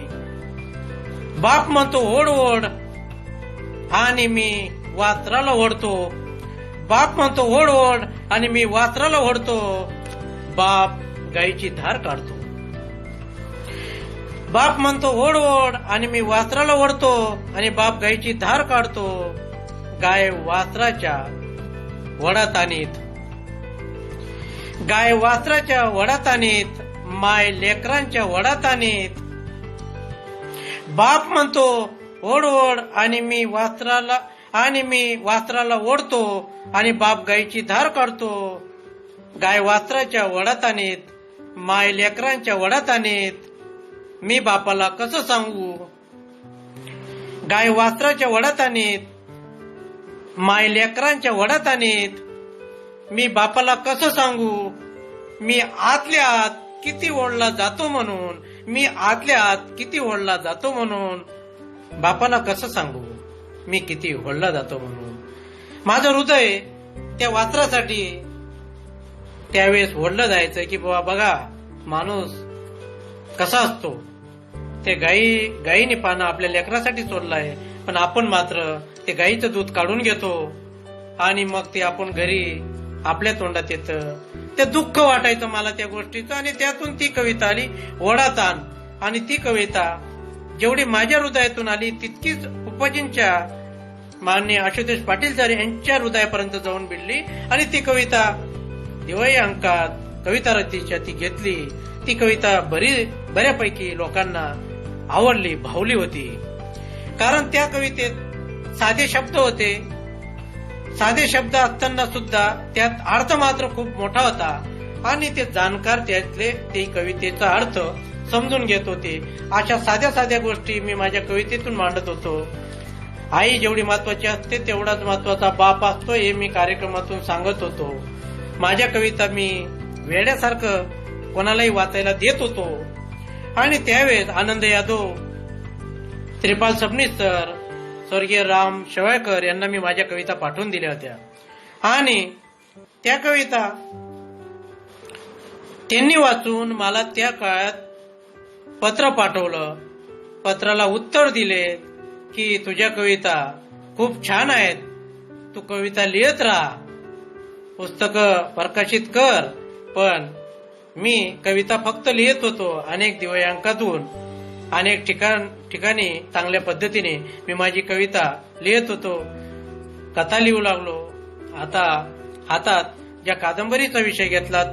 बाप म्हणतो ओढ ओढ आणि मी वासराला ओढतो, बाप म्हणतो ओढ ओढ आणि मी वासराला ओढतो, बाप गायीची धार काढतो. बाप म्हणतो ओढ ओढ आणि मी वासराला ओढतो आणि बाप गायीची धार काढतो. गाय वासराच्या वडातानीत, गाय वासराच्या वडातानीत, माय लेकरांच्या वडातानीत. बाप म्हणतो ओढ ओढ आणि मी वासराला ओढतो आणि बाप गायीची धार काढतो. गाय वासराच्या वडातानीत, माय लेकरांच्या वडातानीत, मी बापाला कसं सांगू. गाय वासराच्या वडातानीत, माय लेकरांच्या वडातानीत, मी बापाला कसं सांगू. मी आतल्या आत किती ओढला जातो म्हणून, मी आतल्या आत किती ओढला जातो म्हणून, बापाला कसं सांगू मी किती ओढला जातो म्हणून. माझं हृदय त्या वासरासाठी त्यावेळेस ओढलं जायचं की बाबा बघा माणूस कसा असतो. ते गायीने पानं आपल्या लेकरासाठी सोडलाय, पण आपण मात्र ते गायीचं दूध काढून घेतो आणि मग ते आपण घरी आपल्या तोंडात येतं. ते दुःख वाटायचं मला त्या गोष्टीचं, आणि त्यातून ती कविता आली वडातान. आणि ती कविता जेवढी माझ्या हृदयातून आली तितकीच पुप्पाजींच्या माननीय आशुतोष पाटील सर यांच्या हृदयापर्यंत जाऊन भिडली. आणि ती कविता दिवाळी अंकात कविता रचनेच्या ती घेतली. ती कविता बऱ्यापैकी लोकांना आवडली, भावली होती. कारण त्या कवितेत साधे शब्द होते. साधे शब्द असताना सुद्धा त्यात अर्थ मात्र खूप मोठा होता, आणि ते जाणकार त्यातले ते कवितेचा अर्थ समजून घेत होते. अशा साध्या साध्या गोष्टी मी माझ्या कवितेतून मांडत होतो. आई जेवढी महत्वाची असते तेवढाच महत्वाचा बाप असतो हे मी कार्यक्रमातून सांगत होतो. माझ्या कविता मी वेड्यासारखं कोणालाही वाचायला देत होतो. आणि त्यावेळेस आनंद यादव, त्रिपाल सबनीस सर, स्वर्गीय राम शेवाळकर यांना मी माझ्या कविता पाठवून दिल्या होत्या. आणि त्या कविता त्यांनी वाचून मला त्या काळात पत्र पाठवलं. पत्राला उत्तर दिले की तुझ्या कविता खूप छान आहेत, तू कविता लिहित राहा, पुस्तकं प्रकाशित कर. पण मी कविता फक्त लिहित होतो. अनेक दिवाळी अंकातून, अनेक ठिकाणी चांगल्या पद्धतीने मी माझी कविता लिहित होतो, कथा लिहू लागलो. आता हातात ज्या कादंबरीचा विषय घेतला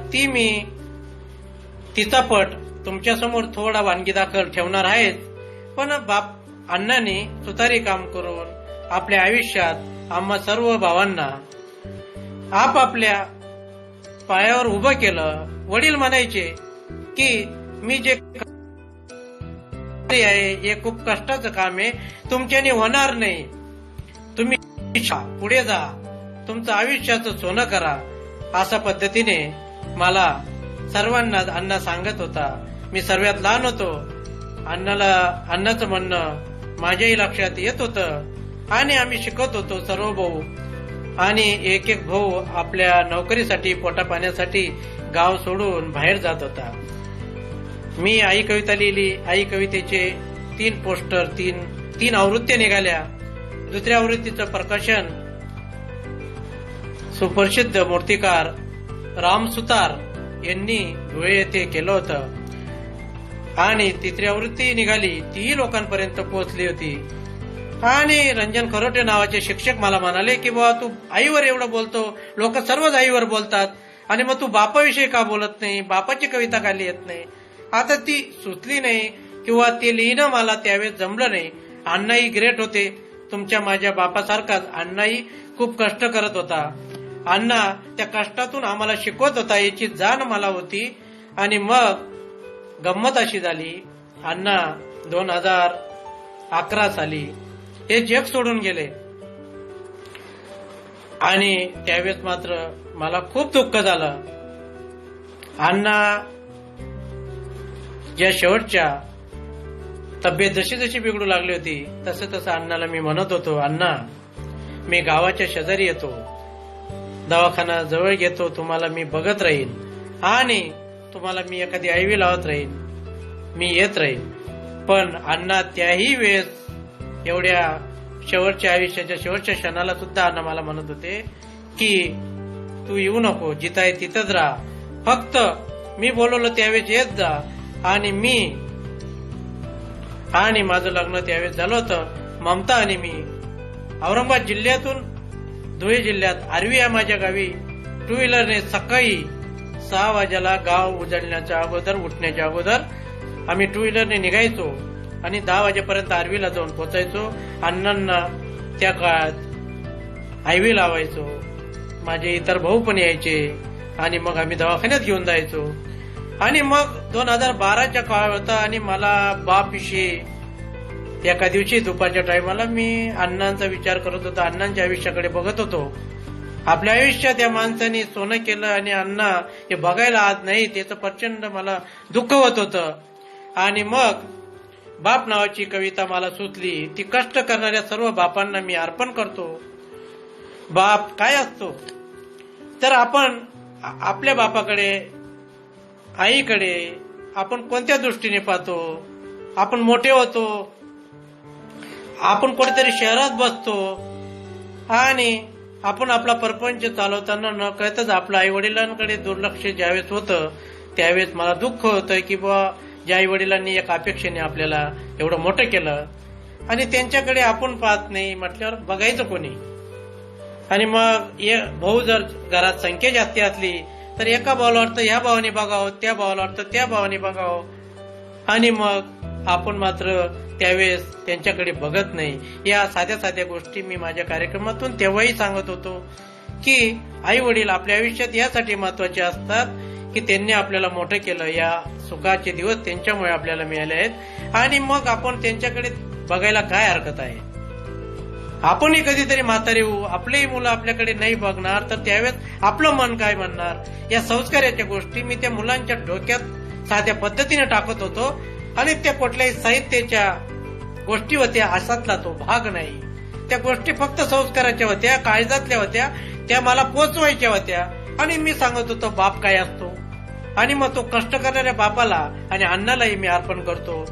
तिचा पट तुमच्यासमोर थोडा वानगी दाखल ठेवणार आहेच. पण अण्णांनी सुतारी काम करून आपल्या आयुष्यात आम्हा सर्व भावांना आपापल्या पायावर उभं केलं. वडील म्हणायचे की मी जे आहे हे खूप कष्टाचं काम आहे, तुमच्याने होणार नाही, तुम्ही पुढे जा, तुमचं आयुष्याचं सोनं करा, अशा पद्धतीने मला सर्वांना अण्णा सांगत होता. मी सर्वात लहान होतो. अण्णाचं म्हणणं माझ्याही लक्षात येत होतं आणि आम्ही शिकत होतो सर्व भाऊ. आणि एक एक भाऊ आपल्या नोकरीसाठी पोटा पाण्यासाठी गाव सोडून बाहेर जात होता. मी आई कविता लिहिली. आई कवितेचे 3 पोस्टर, तीन आवृत्त्या निघाल्या. दुसऱ्या आवृत्तीचं प्रकाशन सुप्रसिद्ध मूर्तिकार राम सुतार यांनी धुळे येथे केलं होतं. आणि तिसरी आवृत्ती निघाली, तीही लोकांपर्यंत पोहोचली होती. आणि रंजन खरोटे नावाचे शिक्षक मला म्हणाले की बाबा तू आईवर एवढं बोलतो, लोक सर्वच आईवर बोलतात, आणि मग तू बापाविषयी का बोलत नाही, बापाची कविता का लिहित नाही. आता ती सुचली नाही किंवा ते लिहिणं मला त्यावेळेस जमलं नाही. अण्णाही ग्रेट होते, तुमच्या माझ्या बापासारखाच अण्णाही खूप कष्ट करत होता. अण्णा त्या कष्टातून आम्हाला शिकवत होता याची जाण मला होती. आणि मग गंमत अशी झाली, अण्णा 2011 साली हे जग सोडून गेले. आणि त्यावेळेस मात्र मला खूप दुःख झालं. अण्णा ज्या शेवटच्या तब्येत जशी जशी बिघडू लागली होती तसं अण्णाला मी म्हणत होतो, अण्णा मी गावाच्या शेजारी येतो, दवाखाना जवळ घेतो, तुम्हाला मी बघत राहीन आणि तुम्हाला मी एखादी आयवी लावत राहीन, मी येत राहीन. पण अण्णा त्याही वेळेस एवढ्या शेवटच्या आयुष्याच्या शेवटच्या क्षणाला सुद्धा अण्णा मला म्हणत होते की तू येऊ नको, जिथं आहे तिथंच राहा, फक्त मी बोलवलं त्यावेळेस येत जा. आणि माझं लग्न त्यावेळेस झालं होतं. ममता आणि मी औरंगाबाद जिल्ह्यातून धुळे जिल्ह्यात आर्वी या माझ्या गावी 2 व्हीलरने सकाळी 6 वाजेला गाव उजळण्याच्या अगोदर, उठण्याच्या अगोदर आम्ही 2 व्हीलरने निघायचो आणि 10 वाजेपर्यंत आर्वीला जाऊन पोचायचो. अण्णांना त्या काळात आयवी लावायचो. माझे इतर भाऊ पण यायचे आणि मग आम्ही दवाखान्यात घेऊन जायचो. आणि मग 2012चा काळ होता आणि मला बापविषयी एका दिवशी दुपारच्या टायमाला मी अण्णांचा विचार करत होतो, अण्णांच्या आयुष्याकडे बघत होतो. आपल्या आयुष्यात या माणसाने सोनं केलं आणि अण्णा हे बघायला आज नाही, त्याचं प्रचंड मला दुःख होत होतं. आणि मग बाप नावाची कविता मला सुचली. ती कष्ट करणाऱ्या सर्व बापांना मी अर्पण करतो. बाप काय असतो तर आपण आपल्या बापाकडे, आईकडे आपण कोणत्या दृष्टीने पाहतो. आपण मोठे होतो, आपण कुठेतरी शहरात बसतो आणि आपण आपला परपंच चालवताना न कळतच आपल्या आई वडिलांकडे दुर्लक्ष ज्यावेळेस होतं त्यावेळेस मला दुःख होतं की बा ज्या आई वडिलांनी एक अपेक्षेने आपल्याला एवढं मोठं केलं आणि त्यांच्याकडे आपण पाहत नाही म्हटल्यावर बघायचं कोणी. आणि मग भाऊ जर घरात संख्या जास्त असली तर एका भावाला वाटतं ह्या भावाने बघावं, त्या भावाला वाटतं त्या भावाने बघावं, आणि मग आपण मात्र त्यावेळेस त्यांच्याकडे बघत नाही. या साध्या साध्या गोष्टी मी माझ्या कार्यक्रमातून तेव्हाही सांगत होतो की आई वडील आपल्या आयुष्यात यासाठी महत्वाचे असतात की त्यांनी आपल्याला मोठं केलं, या सुखाचे दिवस त्यांच्यामुळे आपल्याला मिळाले आहेत. आणि मग आपण त्यांच्याकडे बघायला काय हरकत आहे. आपणही कधीतरी म्हातारे होऊ, आपलेही मुलं आपल्याकडे नाही बघणार तर त्यावेळेस आपलं मन काय म्हणणार. या संस्काराच्या गोष्टी मी त्या मुलांच्या डोक्यात साध्या पद्धतीने टाकत होतो आणि त्या कुठल्याही साहित्याच्या गोष्टी होत्या असातला तो भाग नाही. त्या गोष्टी फक्त संस्काराच्या होत्या, काळजातल्या होत्या, त्या मला पोचवायच्या होत्या. आणि मी सांगत होतो बाप काय असतो. आणि मग तो कष्ट करणाऱ्या बापाला आणि अण्णालाही मी अर्पण करतो.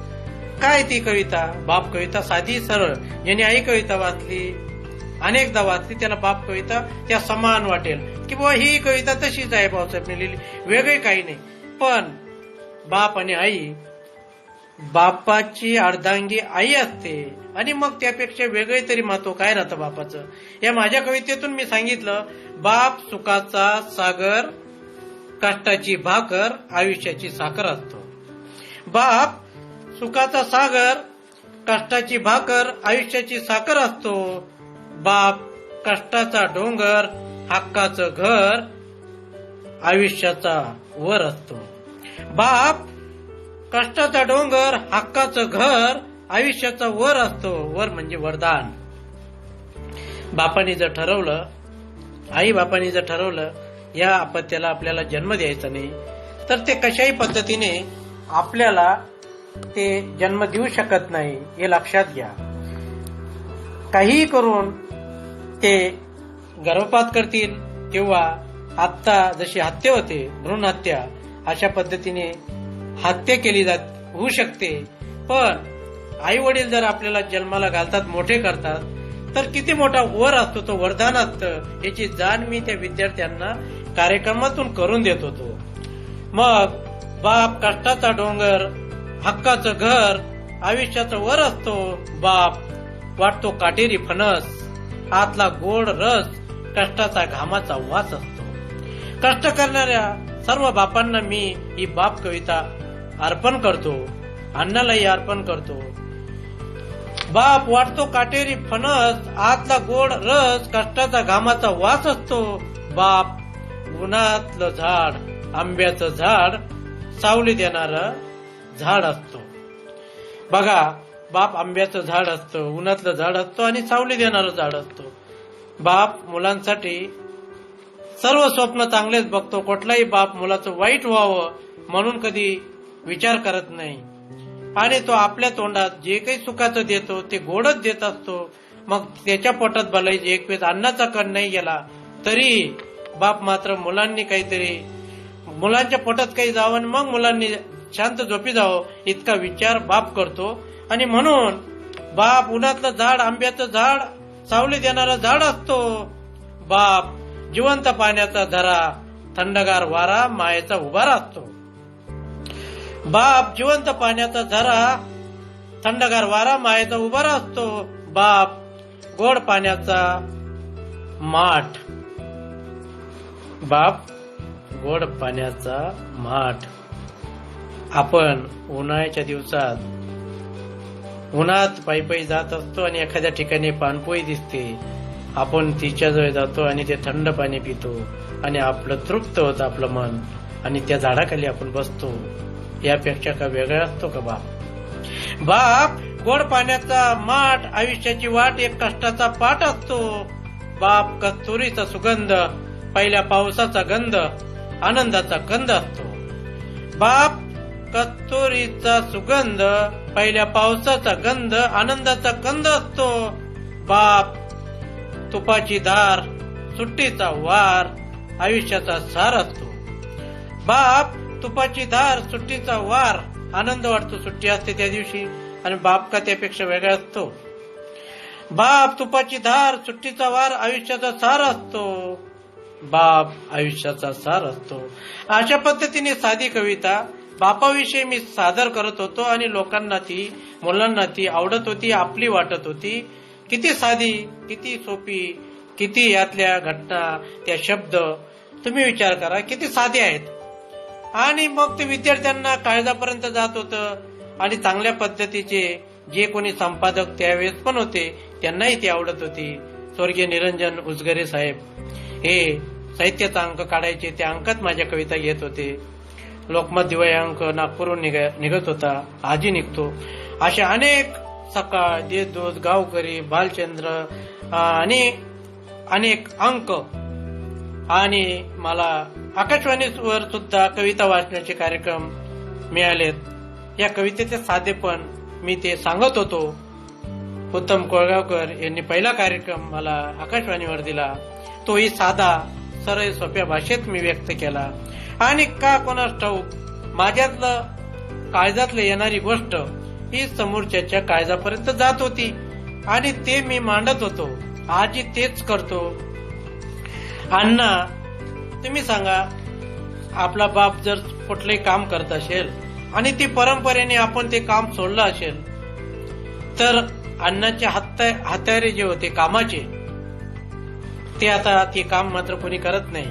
काय ती कविता, बाप कविता साधी सरळ, ज्याने आई कविता वाचली, अनेकदा वाचली, त्याला बाप कविता त्या समान वाटेल की बाबा ही कविता तशीच आहे, भाऊसाहेबने लिहिली, वेगळे काही नाही. पण बाप आणि आई बापाची अर्धांगी आई असते आणि मग त्यापेक्षा वेगळे तरी महत्व काय राहतं बापाचं. या माझ्या कवितेतून मी सांगितलं, बाप सुखाचा सागर, कष्टाची भाकर, आयुष्याची साखर असतो. बाप सुखाचा सागर, कष्टाची भाकर, आयुष्याची साखर असतो. बाप कष्टाचा डोंगर, हक्काचं घर, आयुष्याचा वर असतो. बाप कष्टाचा डोंगर, हक्काचं घर, आयुष्याचा वर असतो. वर म्हणजे वरदान. बापाने जर ठरवलं, आई बापाने जर ठरवलं या अपत्याला आपल्याला जन्म द्यायचा नाही, तर ते कशाही पद्धतीने आपल्याला ते जन्म देऊ शकत नाही, हे लक्षात घ्या. काहीही करून ते गर्भपात करतील किंवा आत्ता जशी हत्या होते, भ्रूण हत्या, अशा पद्धतीने हत्या केली होऊ शकते. पण आई वडील जर आपल्याला जन्माला घालतात, मोठे करतात, तर किती मोठा वर असतो, तो वरदान असतं, याची जाण मी त्या विद्यार्थ्यांना कार्यक्रमातून करून देत होतो. मग बाप कष्टाचा डोंगर, हक्काचं घर, आयुष्याचं वर असतो. बाप वाटतो काटेरी फणस, आतला गोड रस, कष्टाचा घामाचा वास असतो. कष्ट करणाऱ्या सर्व बापांना मी ही बाप कविता अर्पण करतो, अण्णालाही अर्पण करतो. बाप वाटतो काटेरी फणस, आतला गोड रस, कष्टाचा घामाचा वास असतो. बाप उन्हातलं झाड, आंब्याचं झाड, सावली देणारं झाड असतो. बघा, बाप आंब्याचं झाड असतं, उन्हातलं झाड असतो आणि सावली देणारं झाड असतो. बाप मुलांसाठी सर्व स्वप्न चांगलेच बघतो. कुठलाही बाप मुलाचं वाईट व्हावं म्हणून कधी विचार करत नाही. आणि तो आपल्या तोंडात जे काही सुखाचं देतो ते गोडच देत असतो. मग त्याच्या पोटात भलाही एक वेळेस अन्नाचा कण नाही गेला तरी बाप मात्र मुलांनी काहीतरी, मुलांच्या पोटात काही जावं आणि मग मुलांनी शांत झोपी जावं इतका विचार बाप करतो. आणि म्हणून बाप उन्हातलं झाड, आंब्याचं झाड, सावली देणारा झाड असतो. बाप जिवंत पाण्याचा झरा, थंडगार वारा, मायेचा उभारा असतो. बाप जिवंत पाण्याचा झरा, थंडगार वारा, मायेचा उभारा असतो. बाप गोड पाण्याचा माठ, बाप गोड पाण्याचा माठ. आपण उन्हाळ्याच्या दिवसात उन्हात पायी पायी जात असतो आणि एखाद्या ठिकाणी पाणपोई दिसते. आपण तिच्याजवळ जातो आणि ते थंड पाणी पितो आणि आपलं तृप्त होतं आपलं मन आणि त्या झाडाखाली आपण बसतो. यापेक्षा का वेगळा असतो का बाप? बाप गोड पाण्याचा माठ, आयुष्याची वाट, एक कष्टाचा पाठ असतो. बाप कस्तुरीचा सुगंध, पहिल्या पावसाचा गंध, आनंदाचा कंद असतो. बाप कस्तुरीचा सुगंध, पहिल्या पावसाचा गंध, आनंदाचा कंद असतो. बाप तुपाची धार, सुट्टीचा वार, आयुष्याचा सार असतो. बाप तुपाची धार, सुट्टीचा वार, आनंद वाटतो, सुट्टी असते त्या दिवशी आणि बाप का त्यापेक्षा वेगळा असतो. बाप तुपाची धार, सुट्टीचा वार, आयुष्याचा सार असतो. बाप आयुष्याचा सार असतो. अशा पद्धतीने साधी कविता बापाविषयी मी सादर करत होतो आणि लोकांना ती, मुलांना ती आवडत होती, आपली वाटत होती. किती साधी, किती सोपी, किती यातल्या घटना, त्या शब्द तुम्ही विचार करा किती साधे आहेत. आणि मग ते विद्यार्थ्यांना काळजापर्यंत जात होतं आणि चांगल्या पद्धतीचे जे कोणी संपादक त्यावेळेस पण होते त्यांनाही ती आवडत होती. स्वर्गीय निरंजन उजगरे साहेब हे साहित्याचा अंक काढायचे, त्या अंकात माझ्या कविता घेत होते. लोकमत दिवाळी अंक नागपूरहून निघत होता, आजही निघतो. अशा अनेक सकाळ, देशदूत, गावकरी, बालचंद्र आणि अनेक अंक. आणि मला आकाशवाणीवर सुद्धा कविता वाचण्याचे कार्यक्रम मिळालेत. या कवितेचे साधेपण मी ते सांगत होतो. उत्तम कोळगावकर यांनी पहिला कार्यक्रम मला आकाशवाणीवर दिला. तोही साधा, सरळ, सोप्या भाषेत मी व्यक्त केला. आणि का कोणास ठाऊक माझ्यातलं काळजातलं येणारी गोष्ट ही समोरच्याच्या काळजापर्यंत जात होती आणि ते मी मांडत होतो. आजही तेच करतो. अण्णा, तुम्ही सांगा, आपला बाप जर कुठलंही काम करत असेल आणि ती परंपरेने आपण ते काम सोडलं असेल तर अण्णाचे हात्यारे जे होते कामाचे ते आता ते काम मात्र कोणी करत नाही,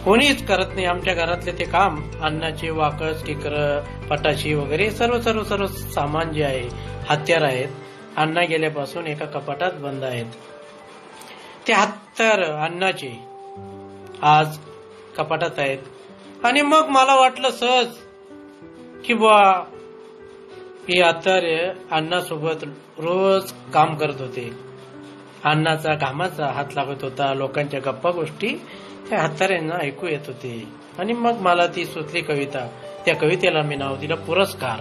कोणीच करत नाही. आमच्या घरातले ते काम अण्णाचे वाकस टिकर पटाशी वगैरे सर्व सर्व सर्व सामान जे आहे हत्यार आहेत अण्णा गेल्यापासून एका कपाटात बंद आहेत. ते हत्यार अण्णाचे आज कपाटात आहेत. आणि मग मला वाटलं सहज की बुवा ही हत्यार अण्णासोबत रोज काम करत होते. अण्णाचा घामाचा हात लागत होता, लोकांच्या गप्पा गोष्टी त्या हत्यारांना ऐकू येत होते. आणि मग मला ती सुचली कविता. त्या कवितेला मी नाव दिलं पुरस्कार.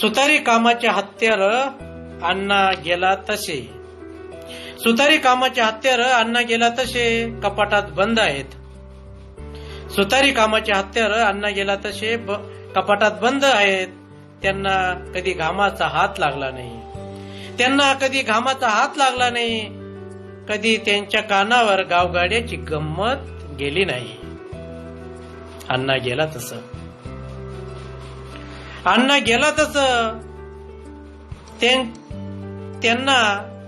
सुतारी कामाचे हत्यार अण्णा गेला तसे, सुतारी कामाचे हत्यार अण्णा गेला तसे कपाटात बंद आहेत. सुतारी कामाचे हत्यार अण्णा गेला तसे कपाटात बंद आहेत. त्यांना कधी घामाचा हात लागला नाही, त्यांना कधी घामाचा हात लागला नाही, कधी त्यांच्या कानावर गावगाड्याची गंमत गेली नाही. अण्णा गेला तसं, अण्णा गेला तसं त्यांना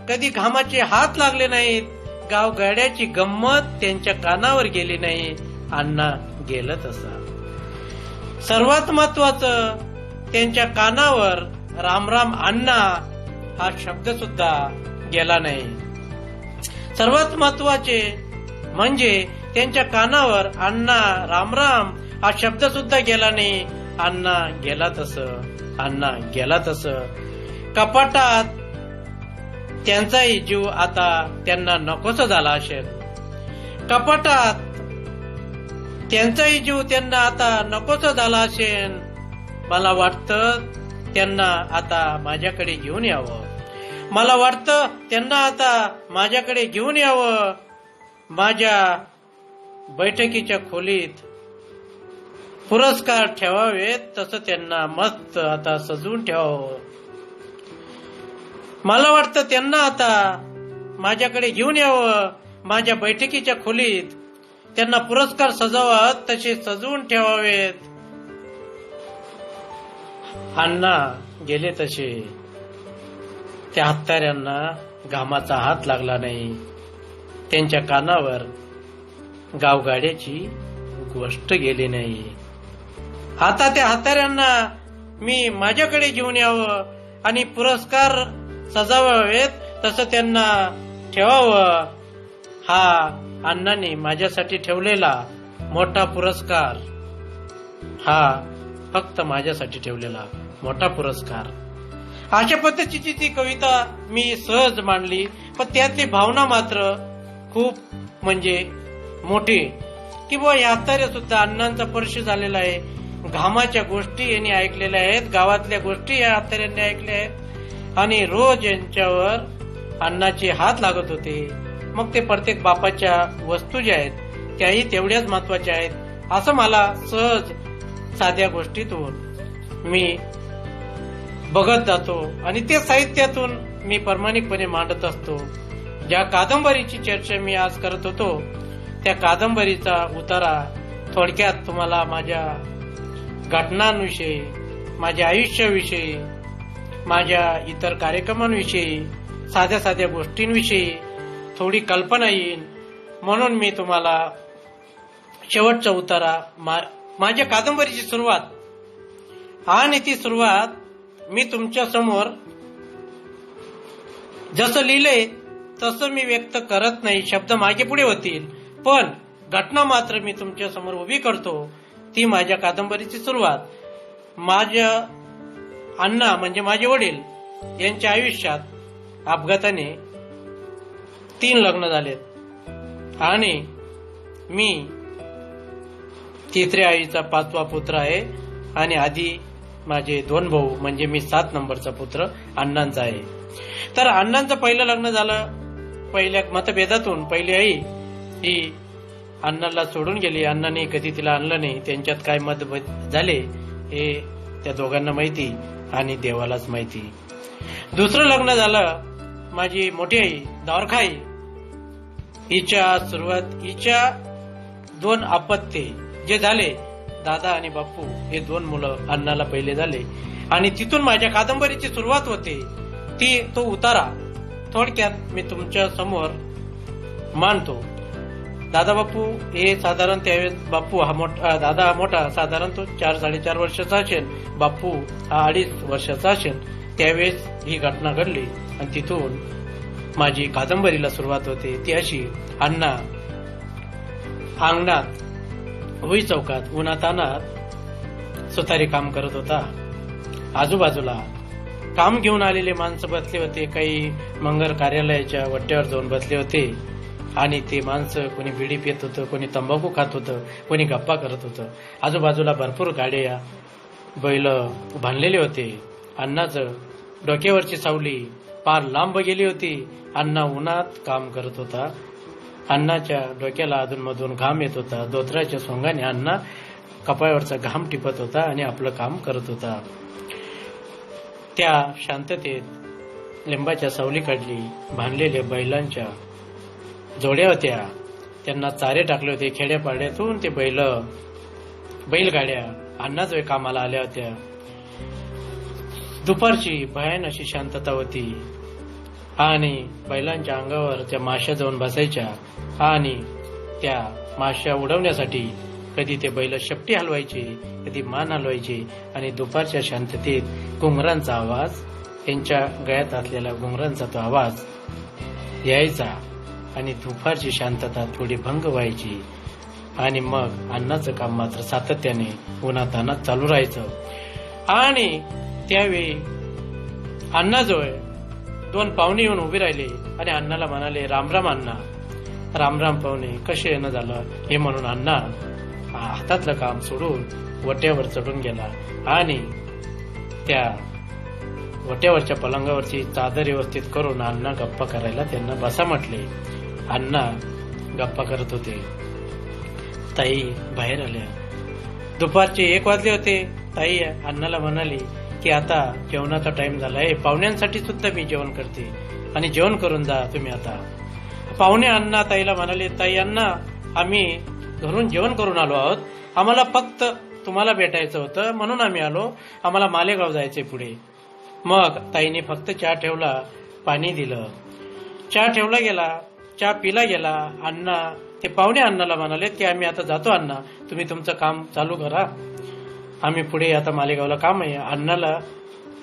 कधी घामाचे हात लागले नाहीत, गावगाड्याची गंमत त्यांच्या कानावर गेली नाही. अण्णा गेलं तसं. सर्वात महत्वाचं त्यांच्या कानावर राम राम अण्णा हा शब्द सुद्धा गेला नाही. सर्वात महत्वाचे म्हणजे त्यांच्या कानावर अण्णा राम राम हा शब्द सुद्धा गेला नाही. अण्णा गेला तसं, अण्णा गेला तसं. कपाटात त्यांचाही जीव आता त्यांना नकोसा झाला असेल, कपाटात त्यांचाही जीव त्यांना आता नकोसा झाला असेल. मला वाटतं त्यांना आता माझ्याकडे घेऊन यावं, मला वाटतं त्यांना आता माझ्याकडे घेऊन यावं. माझ्या बैठकीच्या खोलीत पुरस्कार ठेवावेत तसं त्यांना मस्त आता सजवून ठेवावं. मला वाटतं त्यांना आता माझ्याकडे घेऊन यावं. माझ्या बैठकीच्या खोलीत त्यांना पुरस्कार सजावत तसे सजवून ठेवावेत. अण्णा गेले तसे त्या हत्यारांना घामाचा हात लागला नाही, त्यांच्या कानावर गावगाड्याची गोष्ट गेली नाही. आता त्या हत्यारांना मी माझ्याकडे घेऊन यावं आणि पुरस्कार सजावावेत तसं त्यांना ठेवावं. हा अण्णांनी माझ्यासाठी ठेवलेला मोठा पुरस्कार, हा फक्त माझ्यासाठी ठेवलेला मोठा पुरस्कार. अशा पद्धतीची ती कविता मी सहज मांडली, पण त्यातली भावना मात्र खूप म्हणजे मोठी की बुवा या हत्यारे सुद्धा अण्णांचा स्पर्श झालेला आहे. घामाच्या गोष्टी यांनी ऐकलेल्या आहेत, गावातल्या गोष्टी या हत्याऱ्यांनी ऐकल्या आहेत आणि रोज यांच्यावर अण्णाचे हात लागत होते. मग ते प्रत्येक बापाच्या वस्तू ज्या आहेत त्याही तेवढ्याच महत्वाच्या आहेत असं मला सहज साध्या गोष्टीतून मी बघत जातो आणि ते साहित्यातून मी प्रामाणिकपणे मांडत असतो. ज्या कादंबरीची चर्चा मी आज करत होतो त्या कादंबरीचा उतारा थोडक्यात तुम्हाला माझ्या घटनांविषयी, माझ्या आयुष्याविषयी, माझ्या इतर कार्यक्रमांविषयी, साध्या साध्या गोष्टींविषयी थोडी कल्पना येईल म्हणून मी तुम्हाला शेवटचा उतारा, माझ्या कादंबरीची सुरुवात आणि ती सुरुवात मी तुमच्या समोर जसं लिहिलंय तसं मी व्यक्त करत नाही. शब्द मागे पुढे होतील पण घटना मात्र मी तुमच्या समोर उभी करतो. ती माझ्या कादंबरीची सुरुवात. माझ्या अण्णा म्हणजे माझे वडील यांच्या आयुष्यात अपघाताने 3 लग्न झालेत आणि मी तिसऱ्या आईचा 5वा पुत्र आहे आणि आधी माझे 2 भाऊ म्हणजे मी 7 नंबरचा पुत्र अण्णांचा आहे. तर अण्णांचं पहिलं लग्न झालं. पहिल्या मतभेदातून पहिली आई ही अण्णाला सोडून गेली. अण्णाने कधी तिला आणलं नाही. त्यांच्यात काय मतभेद झाले हे त्या दोघांना माहिती आणि देवालाच माहिती. दुसरं लग्न झालं. माझी मोठी आई द्वारकाई हिच्या 2 अपत्ये जे झाले दादा आणि बाप्पू हे 2 मुलं अण्णाला पहिले झाले आणि तिथून माझ्या कादंबरीची सुरुवात होते. तो उतारा थोडक्यात मी तुमच्या समोर मांडतो. दादा बाप्पू हे साधारण त्यावेळेस बाप्पू हा मोठा, दादा हा मोठा, साधारण तो 4-4.5 वर्षाचा असेल, बाप्पू हा 2.5 वर्षाचा असेल. त्यावेळेस ही घटना घडली आणि तिथून माझी कादंबरीला सुरुवात होते. ती अशी: अण्णा अंगणात होई चौकात उन्हातानात सुतारी काम करत होता. आजूबाजूला काम घेऊन आलेले माणसं बसले होते. काही मंगल कार्यालयाच्या वट्ट्यावर जाऊन बसले होते आणि ते माणसं कोणी बिडी पित होतं, कोणी तंबाखू खात होतं, कोणी गप्पा करत होतं. आजूबाजूला भरपूर गाड्या, बैल बांधलेले होते. अण्णाचं डोक्यावरची सावली पार लांब गेली होती. अण्णा उन्हात काम करत होता. अण्णाच्या डोक्याला अधूनमधून घाम येत होता. धोतराच्या सोंगाने अण्णा कपाळावरचा घाम टिपत होता आणि आपलं काम करत होता. त्या शांततेत लिंबाच्या सावली काढली. बांधलेल्या बैलांच्या जोड्या होत्या, त्यांना चारे टाकले होते. खेड्यापाड्यातून ते बैलगाड्या अण्णाजवळ कामाला आल्या होत्या. दुपारची भयान अशी शांतता होती आणि बैलांच्या अंगावर त्या माश्या जाऊन बसायच्या आणि त्या माश्या उडवण्यासाठी कधी ते बैल शेपटी हलवायचे, कधी मान हलवायचे आणि दुपारच्या शांततेत घुंगरांचा आवाज, त्यांच्या गळ्यात असलेला घुंगरांचा तो आवाज यायचा आणि दुपारची शांतता थोडी भंग व्हायची आणि मग अण्णाचं काम मात्र सातत्याने उन्हातानात चालू राहायचं. आणि त्यावेळी अण्णाजवळ 2 पाहुणे येऊन उभे राहिले आणि अण्णाला म्हणाले, रामराम अण्णा. रामराम पाहुणे, कसे येणं झालं हे म्हणून अण्णा हातातलं काम सोडून वट्यावर चढून गेला आणि त्या वट्यावरच्या पलंगावरची चादर व्यवस्थित करून अण्णा गप्पा करायला त्यांना बसा म्हटले. अण्णा गप्पा करत होते. ताई बाहेर आल्या. दुपारचे 1 वाजले होते. ताई अण्णाला म्हणाली की आता जेवणाचा टाइम झालाय, पाहुण्यांसाठी सुद्धा मी जेवण करते आणि जेवण करून जा तुम्ही आता. पाहुणे अण्णा ताईला म्हणाले, ताई अण्णा, आम्ही घरून जेवण करून आलो आहोत, आम्हाला फक्त तुम्हाला भेटायचं होतं म्हणून आम्ही आलो, आम्हाला मालेगाव जायचे पुढे. मग ताईने फक्त चहा ठेवला, पाणी दिलं, चहा ठेवला गेला, चहा पिला गेला. अण्णा ते पाहुणे अण्णाला म्हणाले की आम्ही आता जातो अण्णा, तुम्ही तुमचं काम चालू करा, आम्ही पुढे आता मालेगावला काम आहे. अण्णाला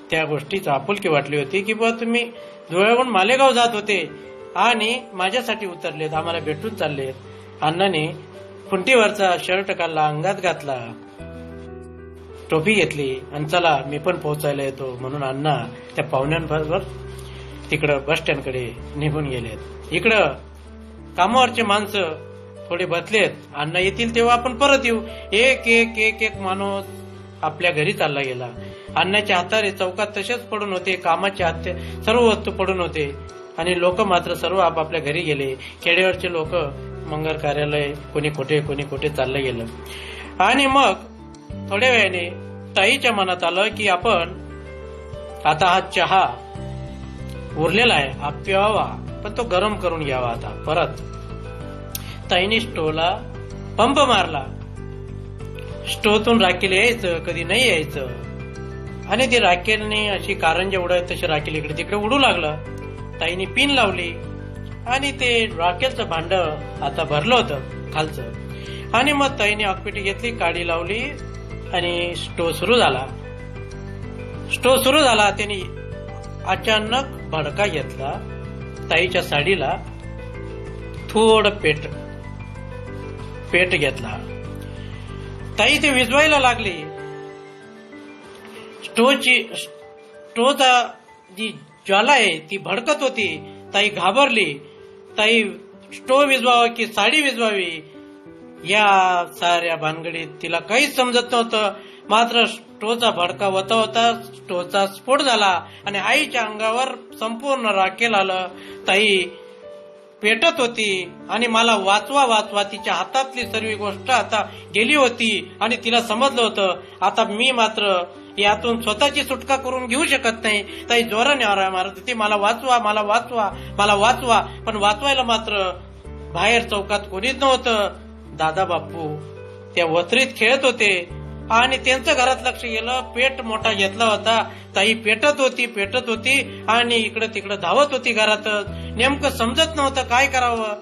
त्या गोष्टीची आपुलकी वाटली होती की बुवा तुम्ही धुळ्याहून मालेगाव जात होते आणि माझ्यासाठी उतरलेत, आम्हाला भेटून चाललेत. अण्णाने खुंटीवरचा शर्ट काढला, अंगात घातला, टोपी घेतली आणि चला मी पण पोहोचायला येतो म्हणून अण्णा त्या पाहुण्यांबरोबर तिकडं बस स्टँडकडे निघून गेलेत. इकडं कामावरचे माणसं थोडे बसलेत, अण्णा येतील तेव्हा आपण परत येऊ. एक एक एक एक माणूस आपल्या घरी चालला गेला. अण्णाच्या हातारे चौकात तसेच पडून होते, कामाच्या हाते सर्व वस्तू पडून होते आणि लोक मात्र सर्व आपापल्या घरी गेले. खेड्यावरचे लोक मंगल कार्यालय, कोणी कुठे चाललं गेलं. आणि मग थोड्या वेळाने ताईच्या मनात आलं की आपण आता हा चहा उरलेला आहे, हा प्यावा, पण तो गरम करून घ्यावा आता परत. ताईने स्टोला पंप मारला. स्टोतून राखेल यायचं, कधी नाही यायचं आणि ते राखेलने अशी कारंजा उडत तशी राखेल इकडे तिकडे उडू लागलं. ताईने पिन लावली आणि ते राखेलचं भांड आता भरलं होतं खालचं आणि मग ताईने आगपेटी घेतली, काडी लावली आणि स्टो सुरू झाला. त्याने अचानक भडका घेतला. ताईच्या साडीला थोडं पेट घेतला. ताई ते विझवायला लागली. स्टोचा जी ज्वाला आहे ती भडकत होती. ताई घाबरली. ताई स्टो विझवावा की साडी विझवावी या साऱ्या भानगडीत तिला काहीच समजत नव्हतं. मात्र स्टोचा भडका होता स्टोचा स्फोट झाला आणि आईच्या अंगावर संपूर्ण राखेल आलं. ताई पेटत होती आणि मला वाचवा तिच्या हातातली सर्व गोष्ट आता गेली होती आणि तिला समजलं होतं आता मी मात्र यातून स्वतःची सुटका करून घेऊ शकत नाही. ताई जोराने आरडा मारत होती, मला वाचवा. पण वाचवायला मात्र बाहेर चौकात कोणीच नव्हतं. दादा बाप्पू त्या वत्रीत खेळत होते आणि त्यांचं घरात लक्ष गेलं. पेट मोठा घेतला होता. ताई पेटत होती आणि इकडं तिकडं धावत होती घरातच. नेमकं समजत नव्हतं काय करावं.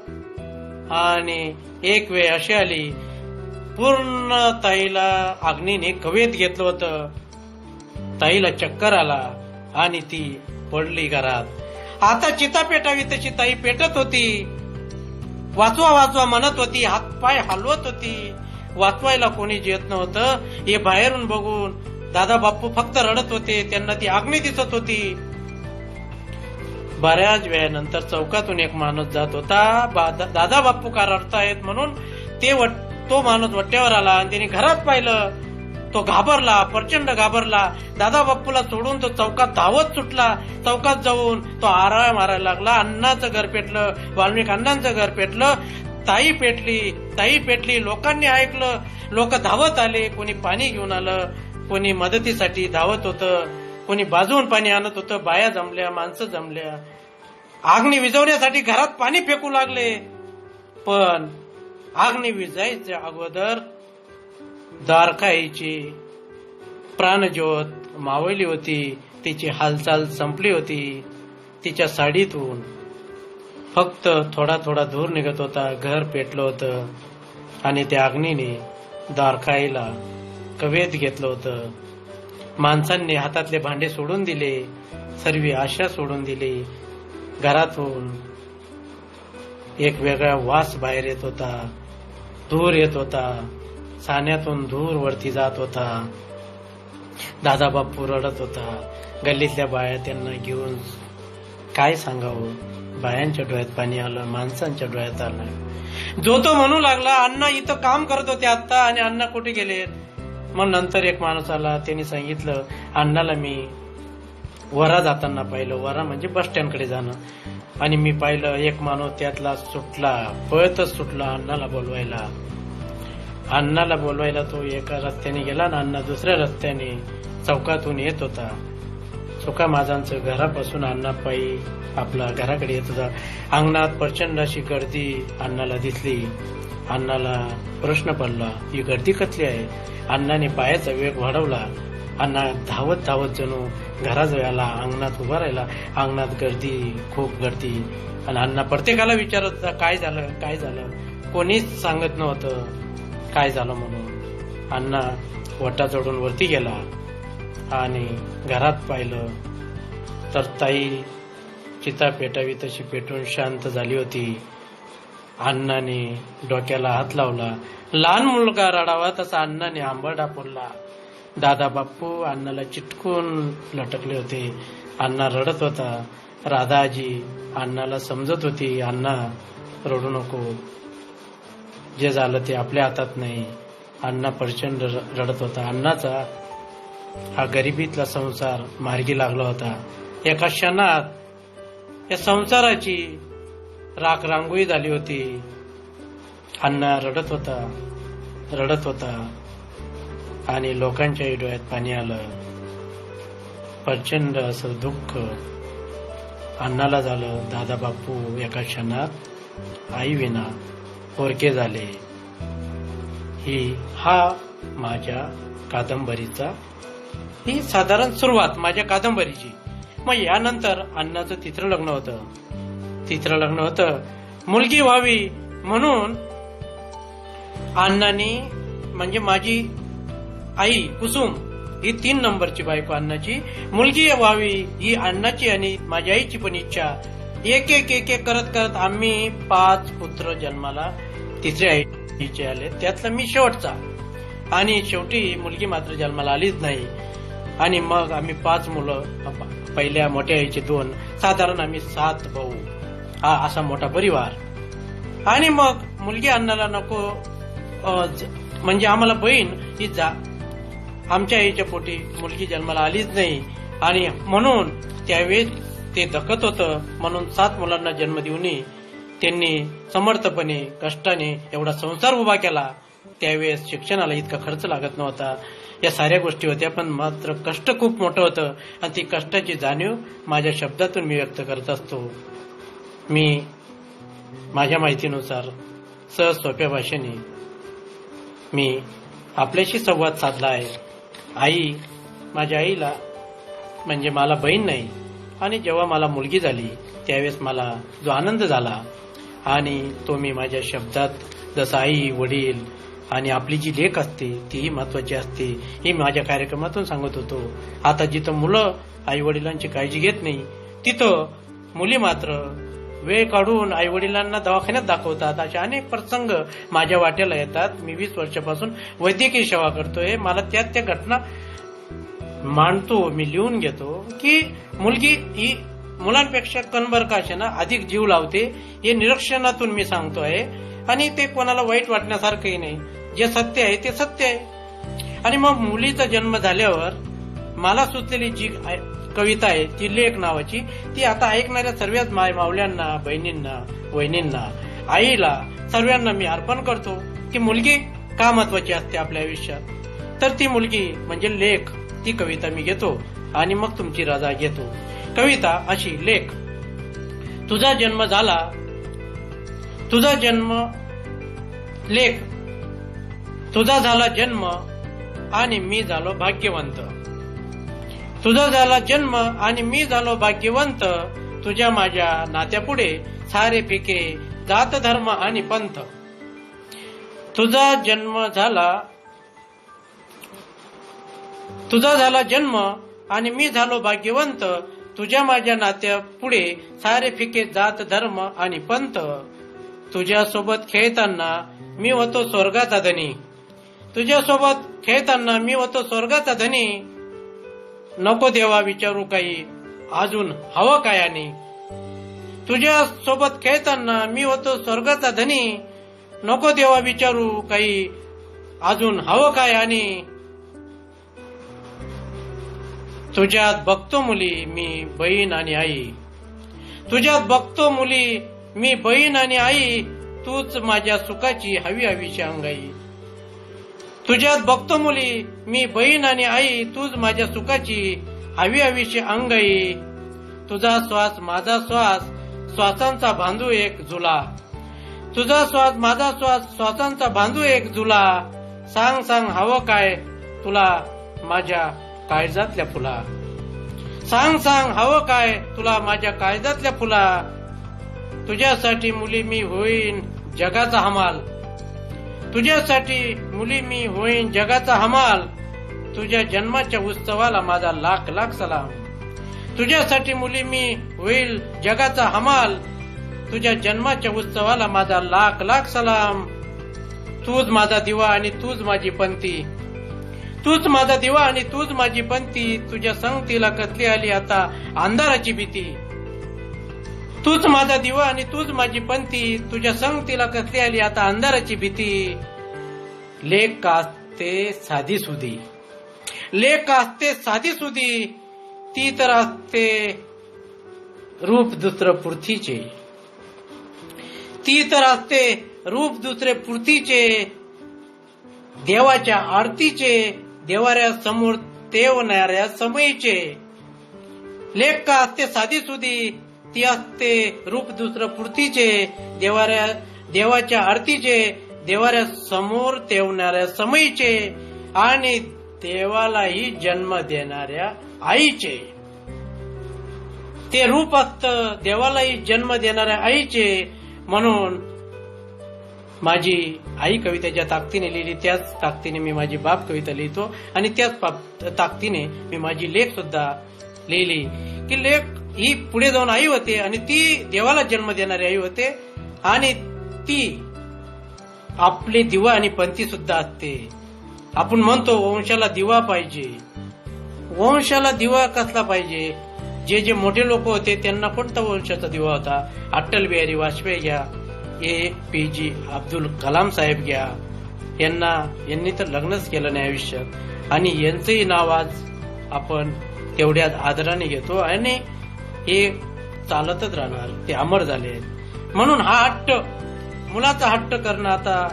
आणि एक वेळ अशी आली, पूर्ण ताईला अग्नीने कवेत घेतलं होतं. ताईला चक्कर आला आणि ती पडली घरात. आता चिता पेटावी तशी ताई पेटत होती. वाचवा म्हणत होती, हातपाय हलवत होती. वाचवायला कोणीच येत नव्हतं. हे बाहेरून बघून दादा बाप्पू फक्त रडत होते. त्यांना ती अग्नी दिसत होती. बऱ्याच वेळानंतर चौकातून एक माणूस जात होता. दादा बाप्पू का रडतायत म्हणून तो माणूस वट्ट्यावर आला आणि त्याने घरात पाहिलं. तो घाबरला, प्रचंड घाबरला. दादा बाप्पूला सोडून तो चौकात धावत सुटला. चौकात जाऊन तो आराळ मारायला लागला. अण्णाचं घर पेटलं, वाल्मिक अण्णांचं घर पेटलं. ताई पेटली. लोकांनी ऐकलं. लोक धावत आले. कोणी पाणी घेऊन आलं, कोणी मदतीसाठी धावत होतं, कोणी बाजून पाणी आणत होतं. बाया जमल्या, माणसं जमल्या. आग्नी विझवण्यासाठी घरात पाणी फेकू लागले. पण आग्नी विझायच्या अगोदर द्वारकाईची प्राणज्योत मावळली होती. तिची हालचाल संपली होती. तिच्या साडीतून फक्त थोडा धूर निघत होता. घर पेटलं होतं आणि त्या अग्नीने द्वारकाईला कवेत घेतलं होतं. माणसांनी हातातले भांडे सोडून दिले. सर्व आशा सोडून दिली. घरातून एक वेगळा वास बाहेर येत होता. धूर येत होता. साण्यातून धूर वरती जात होता. दादा बाप्पू रडत होता. गल्लीतल्या बाया त्यांना घेऊन काय सांगावं. बायांच्या डोळ्यात पाणी आलं, माणसांच्या डोळ्यात आलं. जो तो म्हणू लागला, अण्णा इथं काम करत होते आता आणि अण्णा कुठे गेलेत. मग नंतर एक माणूस आला. त्यांनी सांगितलं, अण्णाला मी वरा जाताना पाहिलं. वरा म्हणजे बस स्टँडकडे जाणं. आणि मी पाहिलं एक माणूस त्यातला सुटला, पळतच सुटला अण्णाला बोलवायला. तो एका रस्त्याने गेला ना अण्णा दुसऱ्या रस्त्याने चौकातून येत होता. सुका माझांचं घरापासून अण्णा पायी आपला घराकडे येत होता. अंगणात प्रचंड अशी गर्दी अण्णाला दिसली. अण्णाला प्रश्न पडला, ही गर्दी कसली आहे. अण्णाने पायाचा वेग वाढवला. अण्णा धावत जणू घराजवळ आला. अंगणात उभा राहिला. अंगणात गर्दी, खूप गर्दी. आणि अण्णा प्रत्येकाला विचारत होता, काय झालं. कोणीच सांगत नव्हतं काय झालं म्हणून. अण्णा वटा चढून वरती गेला आणि घरात पाहिलं तर ताई चिता पेटावी तशी पेटून शांत झाली होती. अण्णाने डोक्याला हात लावला. लहान मुलगा रडावा तसा अण्णाने आंबरडा फोडला. दादा बाप्पू अण्णाला चिटकून लटकले होते. अण्णा रडत होता. राधाजी अण्णाला समजत होती, अण्णा रडू नको, जे झालं ते आपल्या हातात नाही. अण्णा प्रचंड रडत होता. अण्णाचा हा गरिबीतला संसार मार्गी लागला होता. एका क्षणात या संसाराची राख रांगोळी झाली होती. अण्णा रडत होता आणि लोकांच्याही डोळ्यात पाणी आलं. प्रचंड असं दुःख अण्णाला झालं. दादा बाप्पू एका क्षणात आई विना पोरके झाले. हा माझ्या कादंबरीचा ही साधारण सुरुवात माझ्या कादंबरीची. मग यानंतर अण्णाचं तिसरं लग्न होतं. मुलगी व्हावी म्हणून अण्णांनी, म्हणजे माझी आई कुसुम ही 3 नंबरची बायको अण्णाची, मुलगी व्हावी ही अण्णाची आणि माझ्या आईची पण इच्छा. एक करत आम्ही 5 पुत्र जन्माला तिसऱ्या आईचे आले. त्यातला मी शेवटचा. आणि शेवटी मुलगी मात्र जन्माला आलीच नाही. आणि मग आम्ही 5 मुलं, पहिल्या मोठ्या आईचे 2, साधारण आम्ही 7 भाऊ. हा असा मोठा परिवार. आणि मग मुलगी अण्णाला नको, म्हणजे आम्हाला बहीण ही आमच्या आईच्या पोटी मुलगी जन्माला आलीच नाही. आणि म्हणून त्यावेळेस ते धकत होतं. म्हणून 7 मुलांना जन्म देऊनही त्यांनी समर्थपणे कष्टाने एवढा संसार उभा केला. त्यावेळेस शिक्षणाला इतका खर्च लागत नव्हता. या साऱ्या गोष्टी होत्या. पण मात्र कष्ट खूप मोठं होतं आणि ती कष्टाची जाणीव माझ्या शब्दातून मी व्यक्त करत असतो. मी माझ्या माहितीनुसार सहज सोप्या भाषेने मी आपल्याशी संवाद साधला आहे. आई, माझ्या आईला म्हणजे मला बहीण नाही, आणि जेव्हा मला मुलगी झाली त्यावेळेस मला जो आनंद झाला आणि तो मी माझ्या शब्दात, जसं आई, वडील आणि आपली जी लेक असते तीही महत्वाची असते, ही माझ्या कार्यक्रमातून सांगत होतो. आता जिथं मुलं आई वडिलांची काळजी घेत नाही तिथं मुली मात्र वेळ काढून आई वडिलांना दवाखान्यात दाखवतात. अशा अनेक प्रसंग माझ्या वाट्याला येतात. मी 20 वर्षापासून वैद्यकीय सेवा करतोय. मला त्या घटना मांडतो, मी लिहून घेतो की मुलगी ही मुलांपेक्षा कणभर का असेना अधिक जीव लावते. हे निरीक्षणातून मी सांगतो आहे आणि ते कोणाला वाईट वाटण्यासारखंही नाही. जे सत्य आहे ते सत्य आहे. आणि मग मुलीचा जन्म झाल्यावर मला सुचलेली जी कविता आहे ती लेख नावाची, ती आता ऐकणाऱ्या सर्वच माय मावल्यांना, बहिणींना, वहिनींना, आईला, सर्वांना मी अर्पण करतो की मुलगी का महत्वाची असते आपल्या आयुष्यात. तर ती मुलगी म्हणजे लेख, ती कविता मी घेतो आणि मग तुमची रजा घेतो. कविता अशी, लेख. तुझा जन्म झाला, तुझा जन्म, लेख. तुझा झाला जन्म आणि मी झालो भाग्यवंत. तुझा झाला जन्म आणि मी झालो भाग्यवंत. तुझ्या माझ्या नात्यापुढे सारे फिके जात धर्म आणि पंथ. तुझा जन्म झाला, तुझा झाला जन्म आणि मी झालो भाग्यवंत. तुझ्या माझ्या नात्यापुढे सारे फिके जात धर्म आणि पंथ. तुझ्यासोबत खेळताना मी होतो स्वर्गाचा धनी. तुझ्यासोबत खेळताना मी होतो स्वर्गाचा धनी. नको देवा विचारू काही अजून हवं काय आणि. तुझ्या सोबत खेळताना मी होतो स्वर्गाचा धनी. नको देवा विचारू काही अजून हवं काय आणि. तुझ्यात बघतो मुली मी बहीण आणि आई. तुझ्यात बघतो मुली मी बहीण आणि आई. तूच माझ्या सुखाची हवी हवीची अंगाई. तुझ्यात बघतो मुली मी बहीण आणि आई. तूच माझ्या सुखाची हवी हवीची अंगाई. तुझा श्वास माझा श्वास, श्वासांचा बांधू एक झुला. तुझा श्वास माझा श्वास, श्वासांचा बांधू एक झुला. सांग सांग हवं काय तुला माझ्या काळजातल्या फुला. सांग सांग हवं काय तुला माझ्या काळजातल्या फुला. तुझ्यासाठी मुली मी होईन जगाचा हमाल. तुझ्यासाठी मुली मी होईन जगाचा हमाल. तुझ्या जन्माच्या उत्सवाला माझा लाख लाख सलाम. तुझ्यासाठी मुली मी होईल जगाचा हमाल. तुझ्या जन्माच्या उत्सवाला माझा लाख लाख सलाम. तूच माझा दिवा आणि तूच माझी पंथी. तूच माझा दिवा आणि तूच माझी पंथी. तुझ्या संगतीला कसली आली आता अंधाराची भीती. तूच माझा दिवा आणि तूच माझी पंथी. तुझ्या संगतीला कसली आली आता अंधाराची भीती. लेख का असते साधी सुधी. लेख का असते साधी सुधी. ती तर असते रूप दुसरं पृथ्वीचे. ती तर असते रूप दुसरे पृथ्वीचे. देवाच्या आरतीचे, देवाऱ्या समोर तेवणाऱ्या समयीचे. लेख का असते साधी सुधी. ती असते रूप दुसरं पृथ्वीचे. देवाच्या आरतीचे, देवाऱ्या समोर तेवणाऱ्या समयीचे आणि देवालाही जन्म देणाऱ्या आईचे. ते रूप असतं देवालाही जन्म देणाऱ्या आईचे. म्हणून माझी आई कवितेच्या ताकदीने लिहिली, त्याच ताकदीने मी माझी बाप कविता लिहितो आणि त्याच ताकदीने मी माझी लेख सुद्धा लिहिली की लेख ही पुढे जाऊन आई होते आणि ती देवाला जन्म देणारी आई होते आणि ती आपले दिवा आणि पंथी सुद्धा असते. आपण म्हणतो वंशाला दिवा पाहिजे. वंशाला दिवा कसला पाहिजे? जे जे मोठे लोक होते त्यांना कोणता वंशाचा दिवा होता? अटल बिहारी वाजपेयी घ्या, APJ अब्दुल कलाम साहेब घ्या. यांनी तर लग्नच केलं नाही आयुष्यात आणि यांचंही नाव आज आपण तेवढ्याच आदराने घेतो आणि हे चालतच राहणार. ते अमर झाले. म्हणून हा हट्ट, मुलाचा हट्ट करणं, आता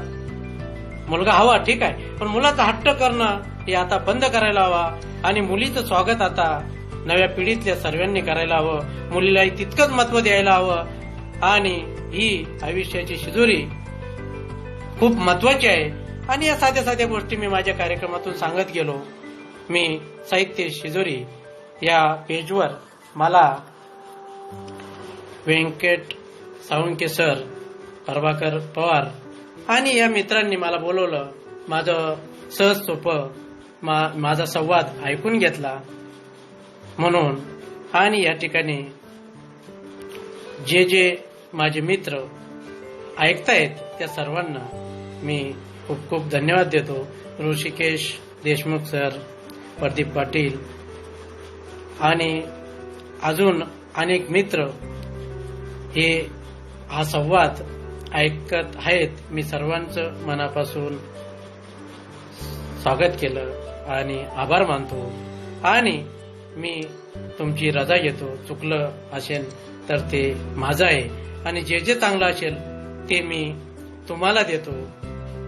मुलगा हवा ठीक आहे पण मुलाचा हट्ट करणं हे आता बंद करायला हवा आणि मुलीचं स्वागत आता नव्या पिढीतल्या सर्वांनी करायला हवं. मुलीलाही तितकंच महत्व द्यायला हवं आणि ही आयुष्याची शिदोरी खूप महत्वाची आहे आणि या साध्या साध्या गोष्टी मी माझ्या कार्यक्रमातून सांगत गेलो. मी साहित्य शिजोरी या पेजवर मला व्यंकट साळुंखे सर, प्रभाकर पवार आणि या मित्रांनी मला बोलवलं. माझं सहज सोपं माझा संवाद ऐकून घेतला म्हणून. आणि या ठिकाणी जे माझे मित्र ऐकतायत त्या सर्वांना मी खूप खूप धन्यवाद देतो. ऋषिकेश देशमुख सर, प्रदीप पाटील आणि अजून अनेक मित्र हे हा संवाद ऐकत आहेत. मी सर्वांचं मनापासून स्वागत केलं आणि आभार मानतो. आणि मी तुमची रजा घेतो. चुकलं असेल तर ते माझं आहे आणि जे चांगलं असेल ते मी तुम्हाला देतो.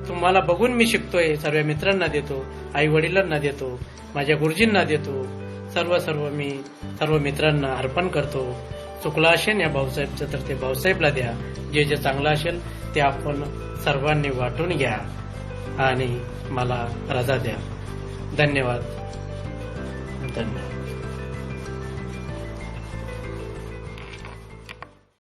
तुम्हाला बघून मी शिकतोय. सर्व मित्रांना देतो, आई वडिलांना देतो, माझ्या गुरुजींना देतो. सर्व मी सर्व मित्रांना अर्पण करतो. चुकलं असेल या भाऊसाहेबचं तर ते भाऊसाहेबला द्या. जे चांगलं असेल ते आपण सर्वांनी वाटून घ्या आणि मला रजा द्या. धन्यवाद.